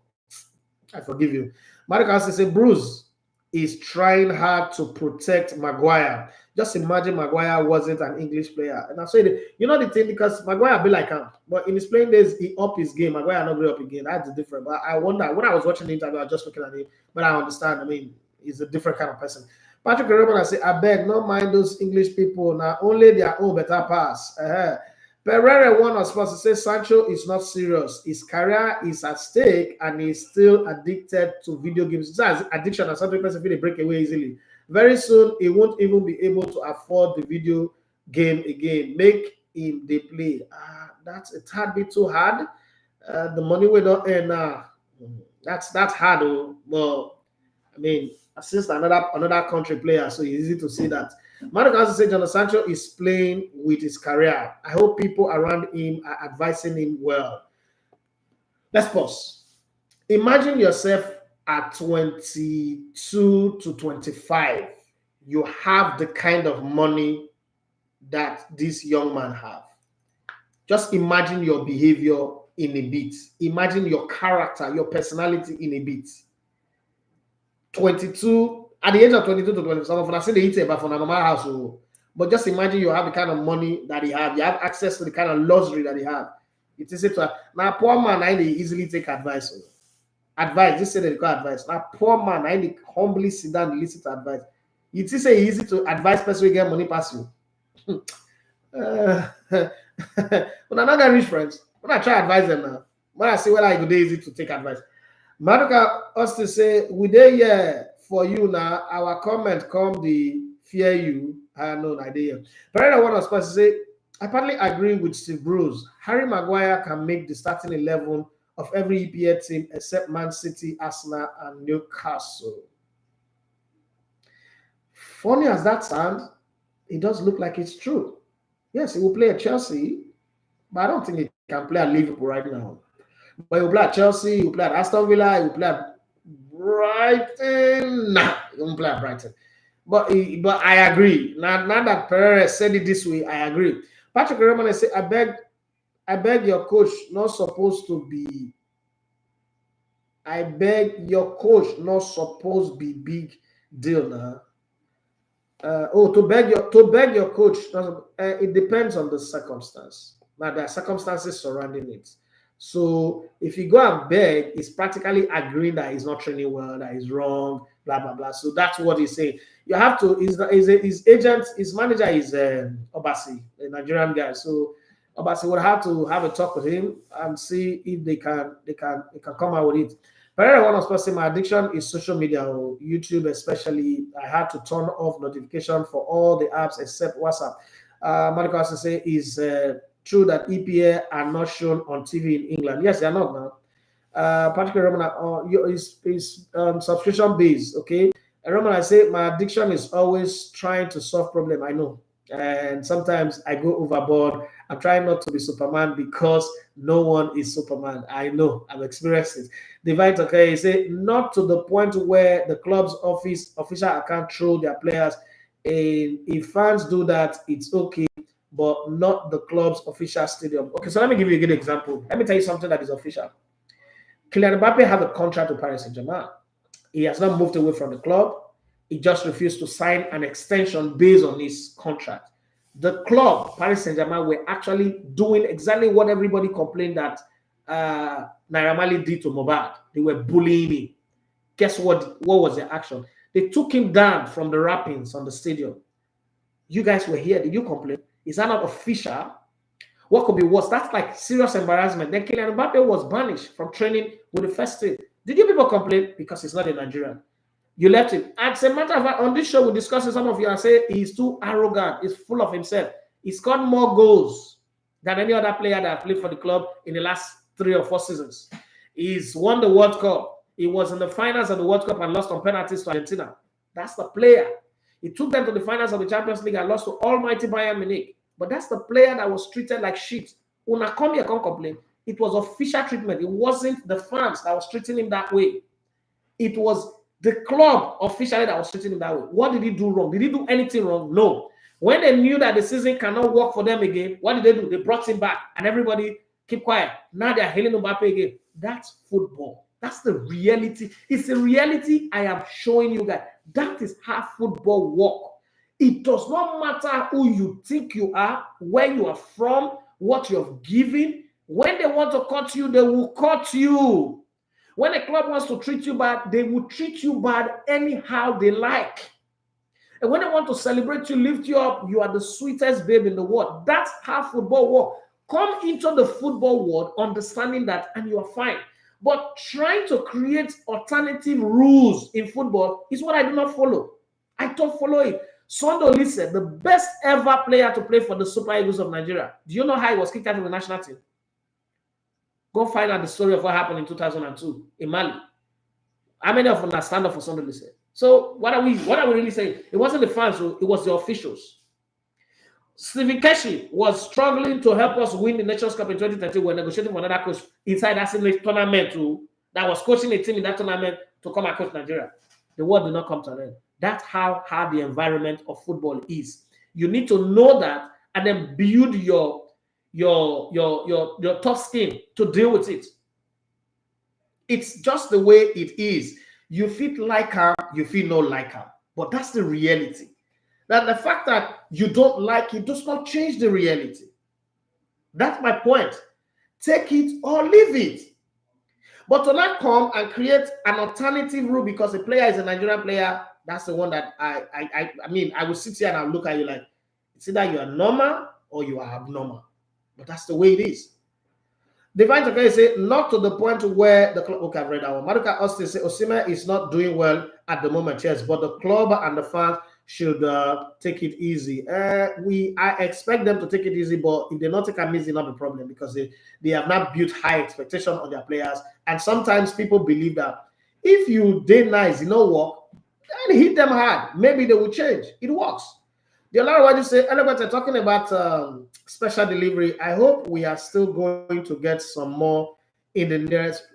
I forgive you. Marcus says, Bruce is trying hard to protect Maguire. Just imagine Maguire wasn't an English player. And I said, you know the thing, because Maguire be like him, but in his playing days, he up his game. Maguire not really up again. That's different. But I wonder, when I was watching the interview, I was just looking at him, but I understand. I mean, he's a different kind of person. Patrick Roman, I say, I beg, not mind those English people. Now, only their own better pass. Pereira won on Spurs to say Sancho is not serious. His career is at stake and he's still addicted to video games. It's addiction and something person feel break away easily. Very soon, he won't even be able to afford the video game again. Make him they play. That's a tad bit too hard. The money we don't earn now. That's hard. Well, I mean, assist another country player, so it's easy to see that. Manu said Jonathan Sancho is playing with his career. I hope people around him are advising him well. Let's pause. Imagine yourself at 22 to 25. You have the kind of money that this young man have. Just imagine your behavior in a bit. Imagine your character, your personality in a bit. 22. At the age of 22 to 27, I say they eat about from a normal household. But just imagine you have the kind of money that he have. You have access to the kind of luxury that he have. It is it. Now, poor man, I easily take advice. Advice, just say they call advice. Now, poor man, I humbly sit down and listen to advice. It is easy to advise person get money pass you. When I'm not rich friends, when I try to advise them now, when I say well, I go easy to take advice. Maduka us to say, we there here for you now. Our comment come the fear you. I know idea. Pereira one of us say, I partly agree with Steve Bruce. Harry Maguire can make the starting 11 of every EPL team except Man City, Arsenal, and Newcastle. Funny as that sounds, it does look like it's true. Yes, he will play at Chelsea, but I don't think he can play at Liverpool right now. But you play at Chelsea, you play at Aston Villa, you play at Brighton. Nah, you don't play at Brighton. But I agree. Now that Pereira said it this way, I agree. Patrick Roman said, I beg your coach not supposed to be. I beg your coach not supposed to be big deal now. To beg your coach. It depends on the circumstance. Now there are circumstances surrounding it. So if you go and beg, it's practically agreeing that he's not training well, that he's wrong, blah blah blah. So that's what he's saying. You have to. His agent, his manager is Obasi, a Nigerian guy. So Obasi would have to have a talk with him and see if they can come out with it. Pereira one of saying my addiction is social media or YouTube, especially. I had to turn off notification for all the apps except WhatsApp. Monica also say is true that EPA are not shown on TV in England. Yes, they are not now. Particularly Roman is subscription based. Okay, Roman, I say my addiction is always trying to solve problem. I know, and sometimes I go overboard. I'm trying not to be Superman because no one is Superman. I know, I've experienced it. Divine okay, he say not to the point where the club's official account throw their players. If fans do that, it's okay, but not the club's official stadium. Okay, so let me give you a good example. Let me tell you something that is official. Kylian Mbappe has a contract with Paris Saint-Germain. He has not moved away from the club. He just refused to sign an extension based on his contract. The club, Paris Saint-Germain, were actually doing exactly what everybody complained that Naira Marley did to Mohbad. They were bullying him. Guess what? What was their action? They took him down from the wrappings on the stadium. You guys were here. Did you complain? Is that not official? What could be worse? That's like serious embarrassment. Then Kylian Mbappe was banished from training with the first team. Did you people complain? Because he's not a Nigerian. You left him. As a matter of fact, on this show, we discussed with some of you and say he's too arrogant. He's full of himself. He scored more goals than any other player that played for the club in the last 3 or 4 seasons. He's won the World Cup. He was in the finals of the World Cup and lost on penalties to Argentina. That's the player. He took them to the finals of the Champions League and lost to almighty Bayern Munich. But that's the player that was treated like shit. Una come here, come complain. It was official treatment. It wasn't the fans that was treating him that way. It was the club officially that was treating him that way. What did he do wrong? Did he do anything wrong? No. When they knew that the season cannot work for them again, what did they do? They brought him back and everybody keep quiet. Now they're hailing Mbappe again. That's football. That's the reality. It's a reality I am showing you guys. That is how football works. It does not matter who you think you are, where you are from, what you have given. When they want to cut you, they will cut you. When a club wants to treat you bad, they will treat you bad anyhow they like. And when they want to celebrate you, lift you up, you are the sweetest babe in the world. That's how football works. Come into the football world understanding that and you are fine. But trying to create alternative rules in football is what I do not follow. I don't follow it. Sondo Lise, the best ever player to play for the Super Eagles of Nigeria. Do you know how he was kicked out of the national team? Go find out the story of what happened in 2002 in Mali. How many of them stand up for Sondo Lise? So what are we really saying? It wasn't the fans, it was the officials. Stephen Keshi was struggling to help us win the Nations Cup in 2013. We're negotiating for another coach inside that tournament that was coaching a team in that tournament to come and coach Nigeria. The world did not come to an end. That's how hard the environment of football is. You need to know that and then build your tough skin to deal with it. It's just the way it is. You feel like her, you feel not like her. But that's the reality. That the fact that you don't like it does not change the reality. That's my point. Take it or leave it. But to not come and create an alternative rule because a player is a Nigerian player, that's the one that I mean, I will sit here and I'll look at you like, it's either you are normal or you are abnormal. But that's the way it is. Divine Tokai say, not to the point where the club, okay, I've read that one. Maduka Austin say, Osimhen is not doing well at the moment, yes, but the club and the fans should take it easy. I expect them to take it easy, but if they not take it easy, not a problem because they have not built high expectation on their players. And sometimes people believe that if you did nice, you know what, then hit them hard. Maybe they will change. It works. The other what you say, Elebete, talking about special delivery. I hope we are still going to get some more in the nearest.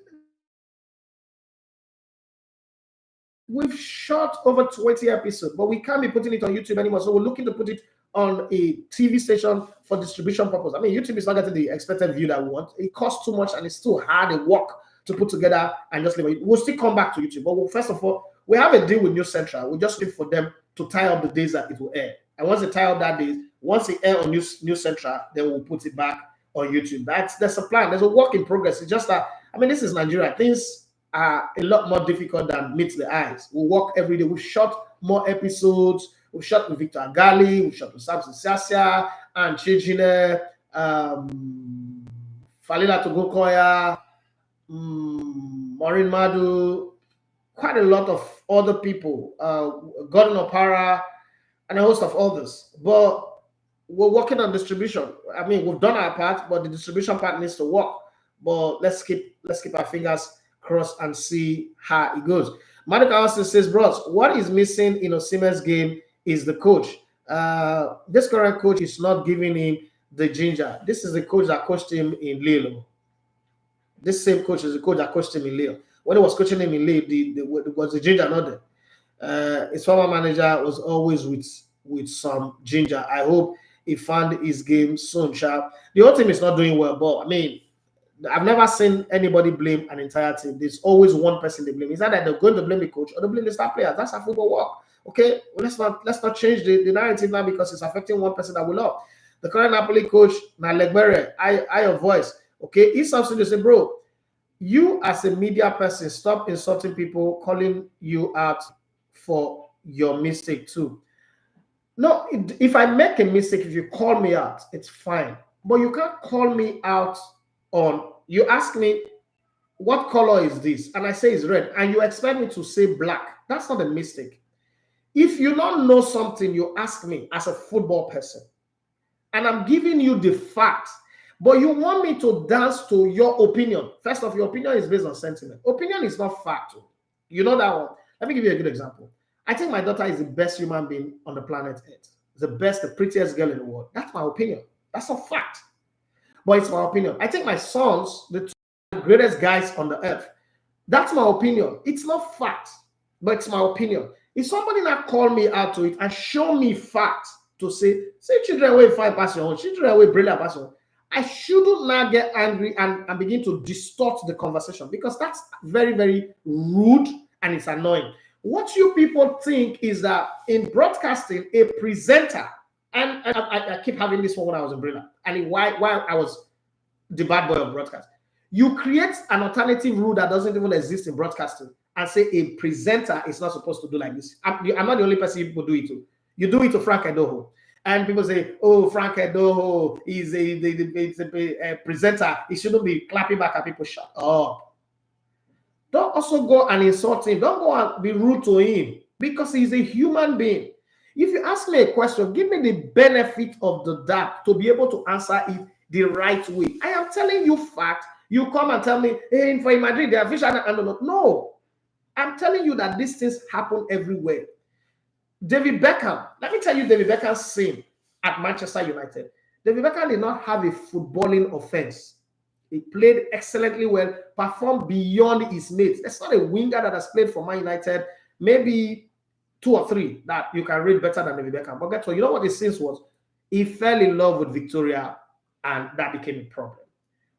We've shot over 20 episodes, but we can't be putting it on YouTube anymore. So we're looking to put it on a TV station for distribution purpose. I mean, YouTube is not getting the expected view that we want. It costs too much and it's too hard a work to put together and just leave it. We'll still come back to YouTube. But first of all, we have a deal with News Central. We just wait for them to tie up the days that it will air. And once they tie up that day, once it air on News Central, then we'll put it back on YouTube. That's a plan. There's a work in progress. It's just that, I mean, this is Nigeria. Things are a lot more difficult than meets the eyes. We work every day. We've shot more episodes. We've shot with Victor Eghbali. We've shot with Samson Sasia and Chijine, Falila Togokoya, Maureen Madu, quite a lot of other people, Gordon Opara, and a host of others. But we're working on distribution. I mean, we've done our part, but the distribution part needs to work. But let's keep our fingers crossed and see how it goes. Maduka also says, bros, what is missing in Osimhen's game is the coach. This current coach is not giving him the ginger. This is the coach that coached him in Lille. This same coach is the coach that coached him in Lille. When he was coaching him in Lille, was the ginger not there? His former manager was always with some ginger. I hope he found his game soon, sharp. The whole team is not doing well, but I mean, I've never seen anybody blame an entire team. There's always one person they blame. It's not that they're going to blame the coach or they blame the star players. That's how football work. Okay, well, let's not change the narrative now because it's affecting one person that we love. The current Napoli coach, berate, I your voice. Okay, he's something to say, bro. You as a media person, stop insulting people, calling you out for your mistake too. No, if I make a mistake, if you call me out, it's fine. But you can't call me out on, you ask me, what color is this? And I say it's red. And you expect me to say black. That's not a mistake. If you don't know something, you ask me as a football person. And I'm giving you the facts. But you want me to dance to your opinion. First off, your opinion is based on sentiment. Opinion is not fact. You know that one. Let me give you a good example. I think my daughter is the best human being on the planet Earth. The best, the prettiest girl in the world. That's my opinion. That's a fact. But it's my opinion. I think my sons, the two greatest guys on the earth. That's my opinion. It's not fact, but it's my opinion. If somebody not call me out to it and show me facts to say children will find passion on, children will brilliant passion, I shouldn't not get angry and begin to distort the conversation because that's very, very rude and it's annoying. What you people think is that in broadcasting, a presenter, and I keep having this one when I was in Brilliant, and while I was the bad boy of broadcast, you create an alternative rule that doesn't even exist in broadcasting and say a presenter is not supposed to do like this. I'm not the only person people do it to. You do it to Frank Edoho. And people say, oh, Frank Edoho is a presenter. He shouldn't be clapping back at people. Shut up. Don't also go and insult him. Don't go and be rude to him because he's a human being. If you ask me a question, give me the benefit of the doubt to be able to answer it the right way. I am telling you fact. You come and tell me, hey, for Madrid, they are fish and no. I'm telling you that these things happen everywhere. David Beckham, let me tell you David Beckham's sin at Manchester United. David Beckham did not have a footballing offense. He played excellently well, performed beyond his mates. There's not a winger that has played for Man United, maybe 2 or 3 that you can read better than David Beckham. But guess what? You know what his sins was? He fell in love with Victoria, and that became a problem.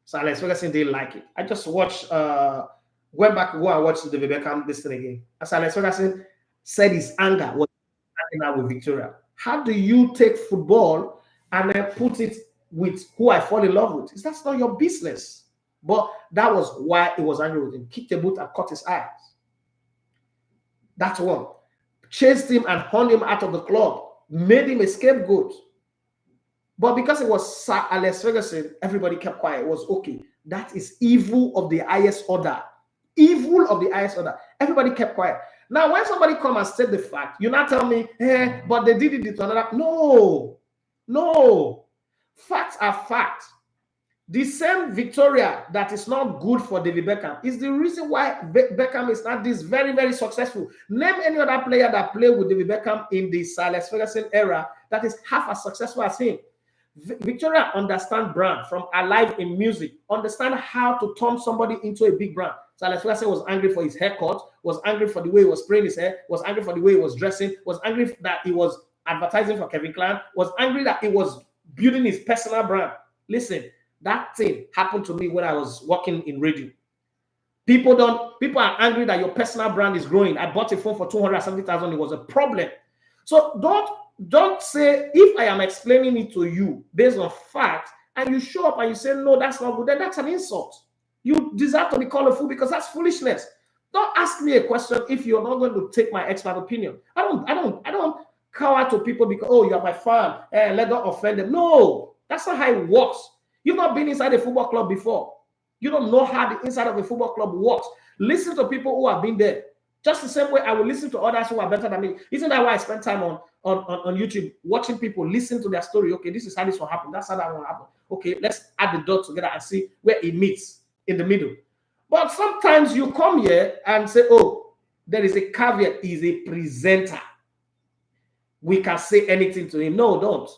So Alex Ferguson didn't like it. I just watched, went back to go and watch David Beckham this thing again. As Alex Ferguson said, his anger was hanging out with Victoria. How do you take football and then put it with who I fall in love with? That's not your business. But that was why he was angry with him. Kicked the boot and cut his eyes. That's one. Chased him and horned him out of the club. Made him a scapegoat. But because it was Sir Alex Ferguson, everybody kept quiet. It was okay. That is evil of the highest order. Evil of the highest order. Everybody kept quiet. Now, when somebody come and state the fact, you not tell me, hey, but they did it to another. No. Facts are facts. The same Victoria that is not good for David Beckham is the reason why Beckham is not this very, very successful. Name any other player that played with David Beckham in the Sir Alex Ferguson era that is half as successful as him. Victoria understand brand from Alive in music, understand how to turn somebody into a big brand. So Alex Ferguson was angry for his haircut, was angry for the way he was spraying his hair, was angry for the way he was dressing, was angry that he was advertising for Kevin Klein, was angry that he was building his personal brand. Listen, that thing happened to me when I was working in radio. People are angry that your personal brand is growing. I bought a phone for 270,000. It was a problem. So don't say, if I am explaining it to you based on facts and you show up and you say, no, that's not good, then that's an insult. You deserve to be called a fool because that's foolishness. Don't ask me a question if you're not going to take my expert opinion. I don't cower to people because, oh, you're my fan, let not offend them. No, that's not how it works. You've not been inside a football club before. You don't know how the inside of a football club works. Listen to people who have been there. Just the same way I will listen to others who are better than me. Isn't that why I spend time on YouTube watching people listen to their story? Okay, this is how this will happen. That's how that will happen. Okay, let's add the dots together and see where it meets in the middle. But sometimes you come here and say, oh, there is a caveat. He's a presenter. We can say anything to him. No, don't.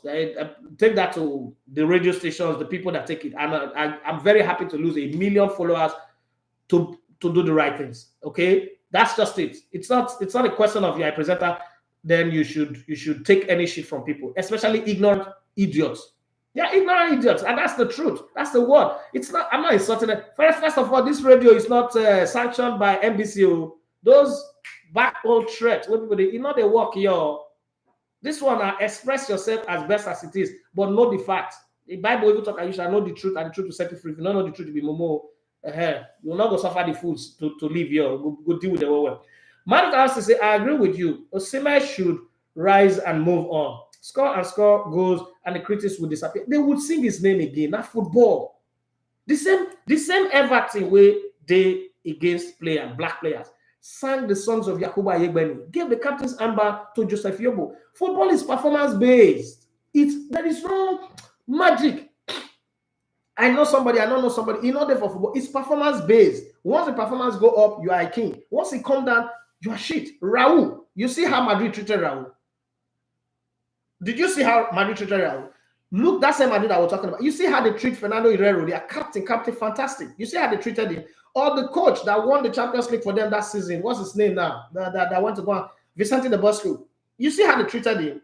Take that to the radio stations, the people that take it. I'm very happy to lose 1 million followers to do the right things. Okay, that's just it. It's not a question of you're a presenter, then you should take any shit from people, especially ignorant idiots. Yeah, ignorant idiots, and that's the truth. That's the word. It's not. I'm not insulting it. First of all, this radio is not sanctioned by NBC. Those back old threats, what people they work here. This one, express yourself as best as it is, but know the facts. The Bible even talk, you shall know the truth, and the truth will set you free. If you don't know the truth, you'll be momo. You will not go suffer the fools to live here. Go deal with the world. Madrid has to say, I agree with you. Osimhen should rise and move on. Score and score goals, and the critics will disappear. They would sing his name again. Not football. The same Everton way they against black players. Sang the songs of Yakuba Eghbali, gave the captain's amber to Joseph Yobo. Football is performance-based. There is no magic. I know somebody, I don't know somebody. In order for football, it's performance-based. Once the performance go up, you are a king. Once it come down, you are shit. Raul, you see how Madrid treated Raul? Did you see how Madrid treated Raul? Look, that's the Madrid I was talking about. You see how they treat Fernando Herrero, their captain, fantastic. You see how they treated him. Or the coach that won the Champions League for them that season, what's his name now? That went to go on, Vicente de Bosco. You see how they treated him?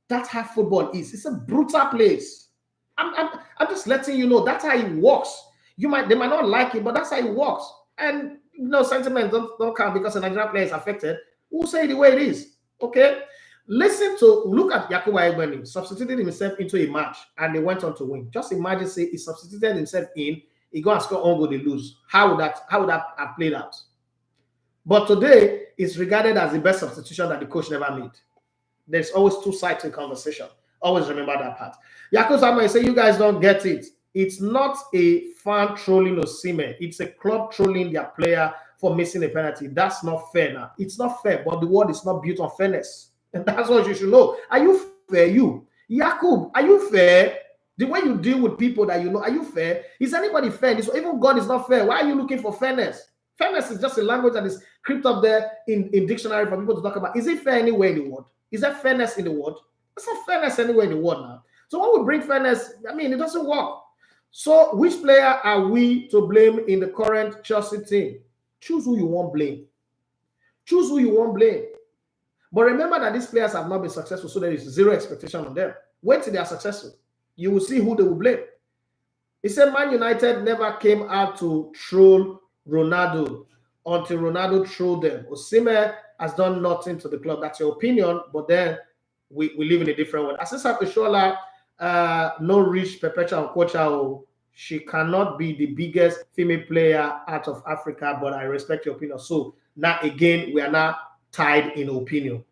That's how football is. It's a brutal place. I'm just letting you know that's how it works. They might not like it, but that's how it works. And sentiment don't count because a Nigerian player is affected. We'll say it the way it is. Okay? Look at Yakuba Eghbali substituted himself into a match and they went on to win. Just imagine, say he substituted himself in, he go and score on goal, they lose. How would that have played out? But today it's regarded as the best substitution that the coach never made. There's always two sides to the conversation. Always remember that part. Yakuba say you guys don't get it. It's not a fan trolling Osimhen. It's a club trolling their player for missing a penalty. That's not fair now. It's not fair, but the world is not built on fairness. And that's what you should know. Are you fair? Yakub, are you fair? The way you deal with people that you know, are you fair? Is anybody fair? Even God is not fair. Why are you looking for fairness? Fairness is just a language that is crept up there in dictionary for people to talk about. Is it fair anywhere in the world? Is there fairness in the world? There's not fairness anywhere in the world now. So when we bring fairness, it doesn't work. So which player are we to blame in the current Chelsea team? Choose who you want blame. Choose who you want blame. But remember that these players have not been successful, so there is zero expectation on them. Wait till they are successful. You will see who they will blame. He said Man United never came out to troll Ronaldo until Ronaldo trolled them. Osimhen has done nothing to the club. That's your opinion, but then we live in a different world. Asisa Peshola, no reach perpetual Kocha. She cannot be the biggest female player out of Africa, but I respect your opinion. So now again, we are now tied in opinion.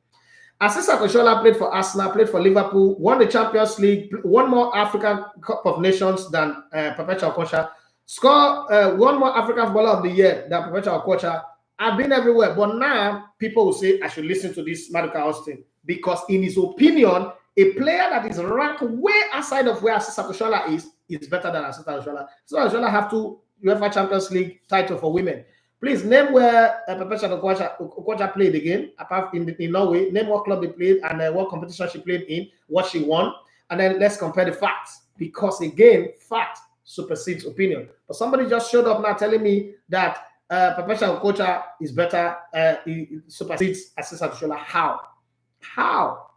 Asisa Peshola played for Arsenal, played for Liverpool, won the Champions League, won more African Cup of Nations than Perpetual Kocha, scored one more African Footballer of the Year than Perpetual Kocha. I've been everywhere, but now people will say I should listen to this Maduka Austin because in his opinion, a player that is ranked way outside of where Asisa Peshola is better than Asisa Peshola. So Peshola have 2 UEFA Champions League title for women. Please name where Perpetual Kocha played again, apart in Norway. Name what club they played and what competition she played in, what she won. and then let's compare the facts. Because again, fact supersedes opinion. But somebody just showed up now telling me that professional culture is better, it supersedes assistant controller. How? How?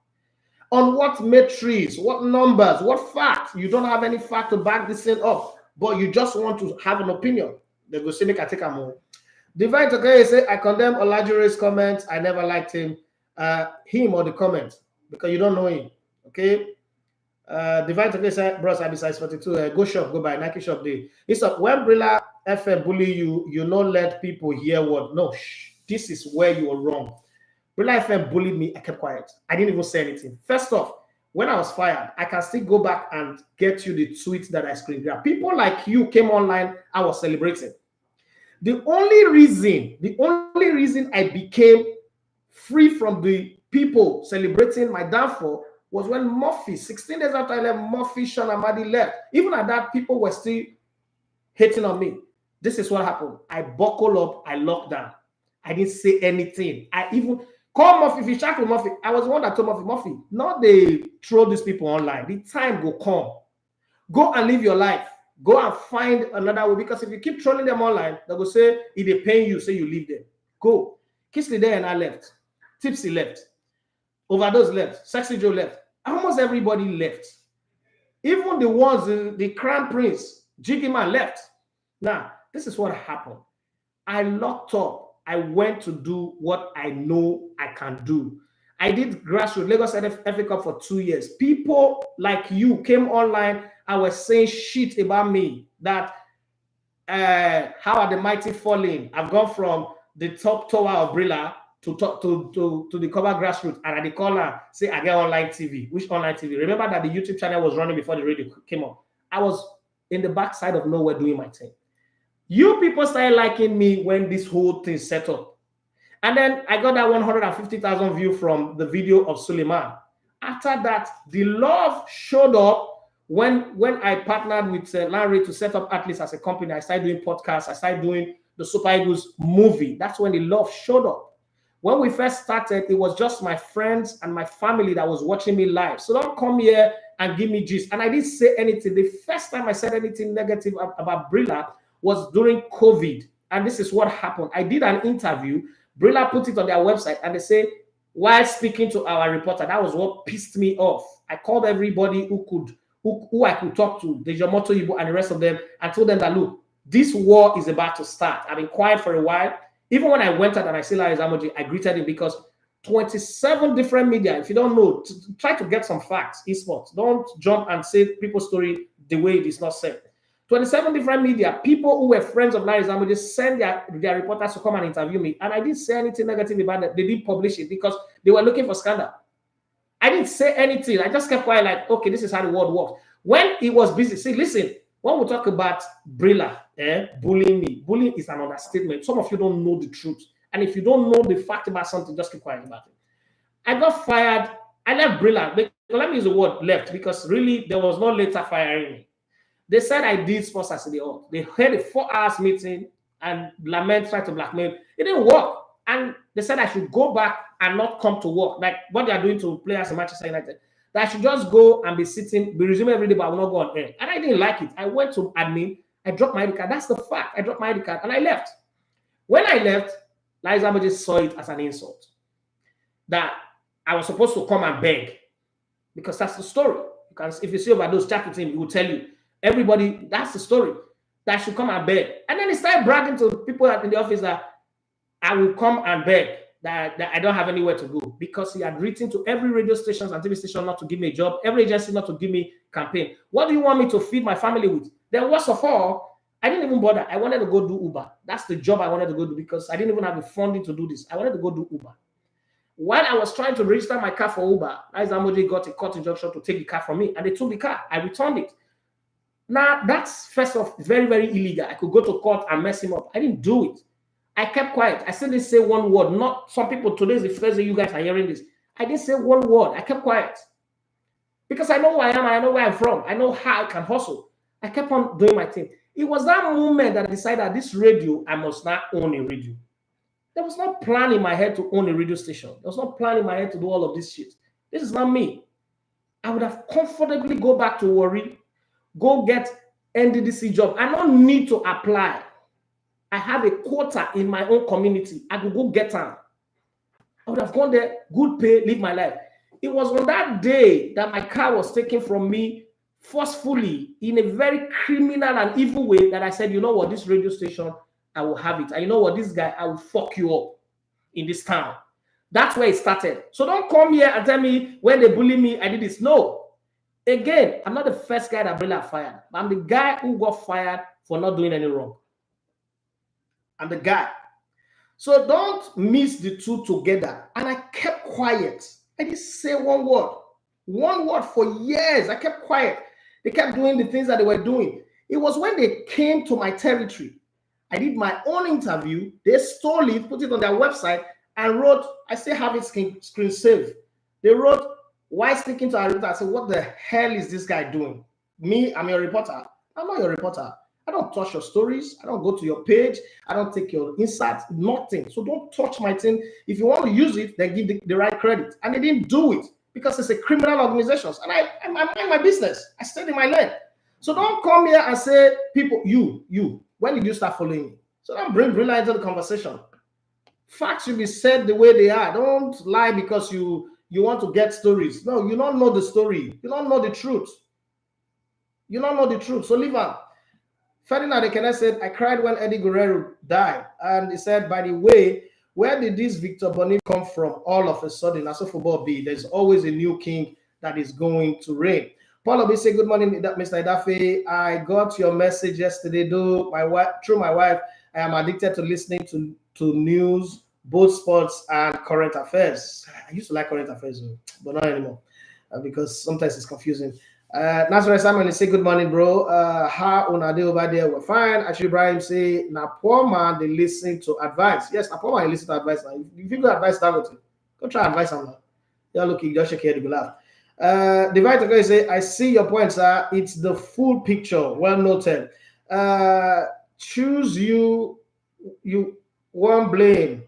On what matrix? What numbers? What facts? You don't have any fact to back this thing up, but you just want to have an opinion. They go say, make I take a move. Divine Toke say, I condemn Olajure's comments. I never liked him. Him or the comment, because you don't know him. Okay? Divine Toke say, bros, I be size 42. Go shop, go buy Nike shop day. It's up. When Brilla FM bully you, you not let people hear what. No, this is where you are wrong. Brilla FM bullied me. I kept quiet. I didn't even say anything. First off, when I was fired, I can still go back and get you the tweets that I screen grab. People like you came online, I was celebrating. The only reason I became free from the people celebrating my downfall was when Murphy, 16 days after I left, Murphy, Sean Amadi left. Even at that, people were still hating on me. This is what happened. I buckled up, I locked down. I didn't say anything. I even call Murphy, if you chat with Murphy, I was the one that told Murphy, not they throw these people online. The time will come. Go and live your life. Go and find another way, because if you keep trolling them online, they will say, if they pay you, say you leave them. Go. Kisley there and I left. Tipsy left. Overdose left. Sexy Joe left. Almost everybody left. Even the ones, the Crown Prince, Jiggy Man left. Now, this is what happened. I locked up. I went to do what I know I can do. I did grassroots Lagos FA Cup for 2 years. People like you came online and were saying shit about me. That how are the mighty falling? I've gone from the top tower of Brilla to the cover grassroots, and at the corner say I get online TV. Which online TV? Remember that the YouTube channel was running before the radio came up. I was in the backside of nowhere doing my thing. You people started liking me when this whole thing set up. And then I got that 150,000 view from the video of Suleiman. After that, the love showed up when I partnered with Larry to set up Atlas as a company. I started doing podcasts. I started doing the Super Eagles movie. That's when the love showed up. When we first started, it was just my friends and my family that was watching me live. So don't come here and give me gist. And I didn't say anything. The first time I said anything negative about Brilla was during COVID. And this is what happened. I did an interview. Brilla put it on their website, and they say, while speaking to our reporter, that was what pissed me off. I called everybody who I could talk to, Dejomoto Ibo and the rest of them, and told them that, look, this war is about to start. I've been quiet for a while. Even when I went out and I see Larry Zamoji, I greeted him because 27 different media, if you don't know, try to get some facts, esports. Don't jump and say people's story the way it is not said. 27 different media, people who were friends of Larry Zamoji send their reporters to come and interview me. And I didn't say anything negative about it. They didn't publish it because they were looking for scandal. I didn't say anything. I just kept quiet like, okay, this is how the world works. When he was busy, see, listen, when we talk about Brilla, bullying me, bullying is an understatement. Some of you don't know the truth. And if you don't know the fact about something, just keep quiet about it. I got fired. I left Brilla. Let me use the word left, because really there was no later firing me. They said I did sports as the old. They had a 4 hours meeting and Lament tried to blackmail. It didn't work. And they said I should go back and not come to work, like what they are doing to players in Manchester United. That I should just go and be sitting, be resuming every day, but I will not go on air. And I didn't like it. I went to admin. I dropped my ID card. That's the fact. I dropped my ID card and I left. When I left, Liza Moji saw it as an insult. That I was supposed to come and beg. Because that's the story. Because if you see Overdose chat with him, he will tell you. Everybody, that's the story. That I should come and beg. And then he started bragging to people in the office that I will come and beg, that I don't have anywhere to go. Because he had written to every radio station and TV station not to give me a job, every agency not to give me campaign. What do you want me to feed my family with? Then worst of all, I didn't even bother. I wanted to go do Uber. That's the job I wanted to go do because I didn't even have the funding to do this. I wanted to go do Uber. While I was trying to register my car for Uber, Liza Moji got a court injunction to take the car from me, and they took the car. I returned it. Now, that's first off very, very illegal. I could go to court and mess him up. I didn't do it. I kept quiet. I still didn't say one word. Not some people, today is the first day you guys are hearing this. I didn't say one word. I kept quiet. Because I know who I am and I know where I'm from. I know how I can hustle. I kept on doing my thing. It was that moment that I decided that this radio, I must not own a radio. There was no plan in my head to own a radio station. There was no plan in my head to do all of this shit. This is not me. I would have comfortably go back to Warri, go get NDDC job. I don't need to apply. I have a quota in my own community. I could go get them. I would have gone there, good pay, live my life. It was on that day that my car was taken from me forcefully in a very criminal and evil way that I said, you know what, this radio station, I will have it. And you know what, this guy, I will fuck you up in this town. That's where it started. So don't come here and tell me when they bully me, I did this. No. Again, I'm not the first guy that Bella fired. I'm the guy who got fired for not doing any wrong. I'm the guy. So don't mix the two together. And I kept quiet. I didn't say one word. One word for years. I kept quiet. They kept doing the things that they were doing. It was when they came to my territory. I did my own interview. They stole it, put it on their website, and wrote, I still have it screen saved. They wrote, why speaking to our reporter? I said, what the hell is this guy doing? Me, I'm your reporter. I'm not your reporter. I don't touch your stories. I don't go to your page. I don't take your insights, nothing. So don't touch my thing. If you want to use it, then give the right credit. And they didn't do it because it's a criminal organization. And I mind my business. I stayed in my lane. So don't come here and say, people, you, when did you start following me? So don't bring light into the conversation. Facts should be said the way they are. Don't lie because you want to get stories. No, you don't know the story. You don't know the truth. You don't know the truth. So leave out. Ferdinand Ekene said, I cried when Eddie Guerrero died. And he said, by the way, where did this Victor Boni come from all of a sudden? As a football be, there's always a new king that is going to reign. Paul Obi say, good morning, Mr. Idafe. I got your message yesterday, though. Through my wife, I am addicted to listening to news, both sports and current affairs. I used to like current affairs, but not anymore because sometimes it's confusing. Nazareth Simon say good morning, bro. How on they over there? We're fine. Actually, Ibrahim say na poor man they listen to advice. Yes, na poor man they listen to advice. Now, if you go advice, go try advice on that. Yeah, look, you just shake your head, you laugh. Divide to go say, I see your point, sir. It's the full picture. Well noted. Choose you won't blame.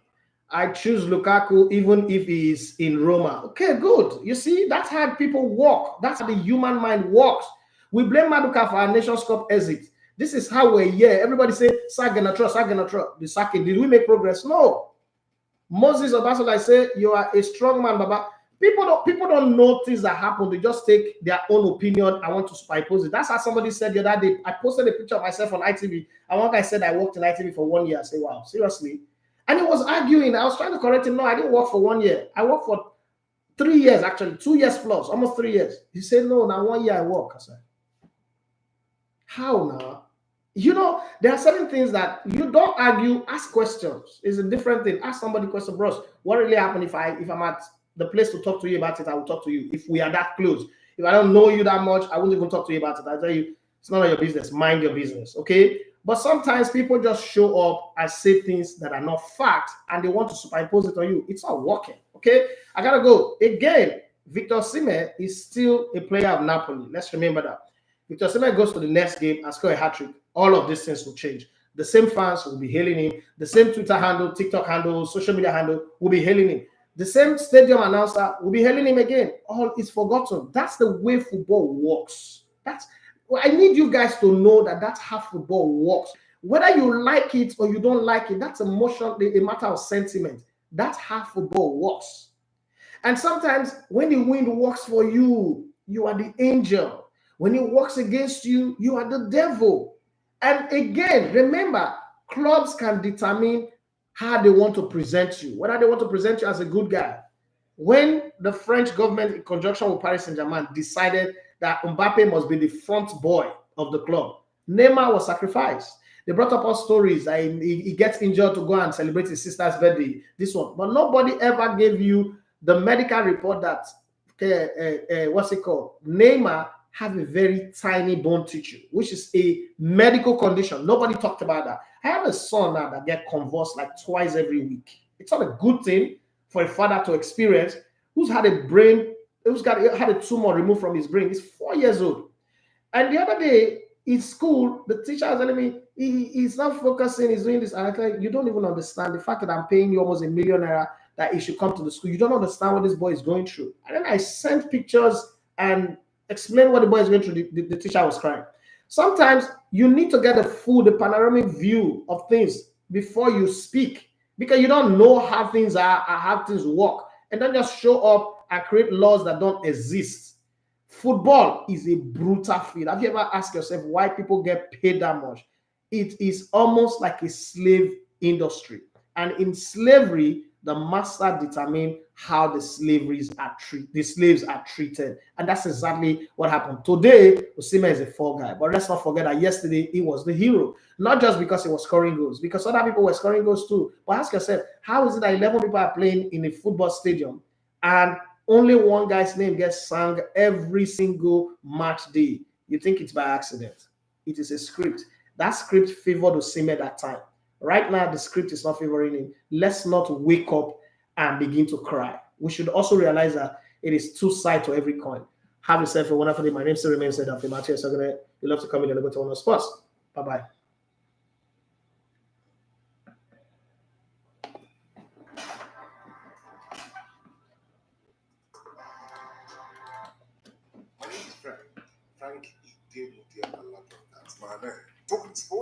I choose Lukaku even if he is in Roma. Okay, good. You see, that's how people work. That's how the human mind works. We blame Maduka for our Nations Cup exit. This is how we're here. Everybody say, Saganatra. The sacking. Did we make progress? No. Moses Obasola say, you are a strong man, Baba. People don't know things that happen. They just take their own opinion. I want to superimpose it. That's how somebody said the other day. I posted a picture of myself on ITV. And one guy said I worked in ITV for 1 year. I say, wow, seriously? And he was arguing. I was trying to correct him. No, I didn't work for 1 year. I worked for 3 years, actually. 2 years plus, almost 3 years. He said, no, now 1 year I work. I said, how now? You know, there are certain things that you don't argue, ask questions. It's a different thing. Ask somebody question, bros. What really happened if I'm at the place to talk to you about it? I will talk to you. If we are that close. If I don't know you that much, I won't even talk to you about it. I tell you, it's none of your business. Mind your business, okay? But sometimes people just show up and say things that are not fact, and they want to superimpose it on you. It's not working, okay? I gotta go. Again, Victor Osimhen is still a player of Napoli. Let's remember that. Victor Osimhen goes to the next game and scores a hat-trick. All of these things will change. The same fans will be hailing him. The same Twitter handle, TikTok handle, social media handle will be hailing him. The same stadium announcer will be hailing him again. All is forgotten. That's the way football works. I need you guys to know that that's how football works. Whether you like it or you don't like it, that's a matter of sentiment. That's how football works. And sometimes when the wind works for you, you are the angel. When it works against you, you are the devil. And again, remember, clubs can determine how they want to present you, whether they want to present you as a good guy. When the French government, in conjunction with Paris Saint-Germain, decided that Mbappe must be the front boy of the club, Neymar was sacrificed. They brought up all stories. He gets injured to go and celebrate his sister's birthday, this one. But nobody ever gave you the medical report that, Neymar have a very tiny bone tissue, which is a medical condition. Nobody talked about that. I have a son now that gets convulsed like twice every week. It's not a good thing for a father to experience who's had a tumor removed from his brain. He's 4 years old. And the other day in school, the teacher was telling me he's not focusing, he's doing this. And I thought, you don't even understand the fact that I'm paying you almost $1 million that he should come to the school. You don't understand what this boy is going through. And then I sent pictures and explain what the boy is going through. The teacher was crying. Sometimes you need to get the panoramic view of things before you speak, because you don't know how things are or how things work, and then just show up and create laws that don't exist. Football is a brutal field. Have you ever asked yourself why people get paid that much? It is almost like a slave industry. And in slavery, the master determine how the slaves are treated. And that's exactly what happened. Today, Osimhen is a fall guy. But let's not forget that yesterday he was the hero. Not just because he was scoring goals, because other people were scoring goals too. But ask yourself, how is it that 11 people are playing in a football stadium and only one guy's name gets sung every single match day? You think it's by accident. It is a script. That script favored Osimhen that time. Right now, the script is not favoring him. Let's not wake up and begin to cry. We should also realize that it is two sides to every coin. Have yourself a wonderful day. My name still remains Mauricio Pochettino. You love to come in and go to one of sports. Bye-bye. Frank, Eghbali, my man. Talking sports.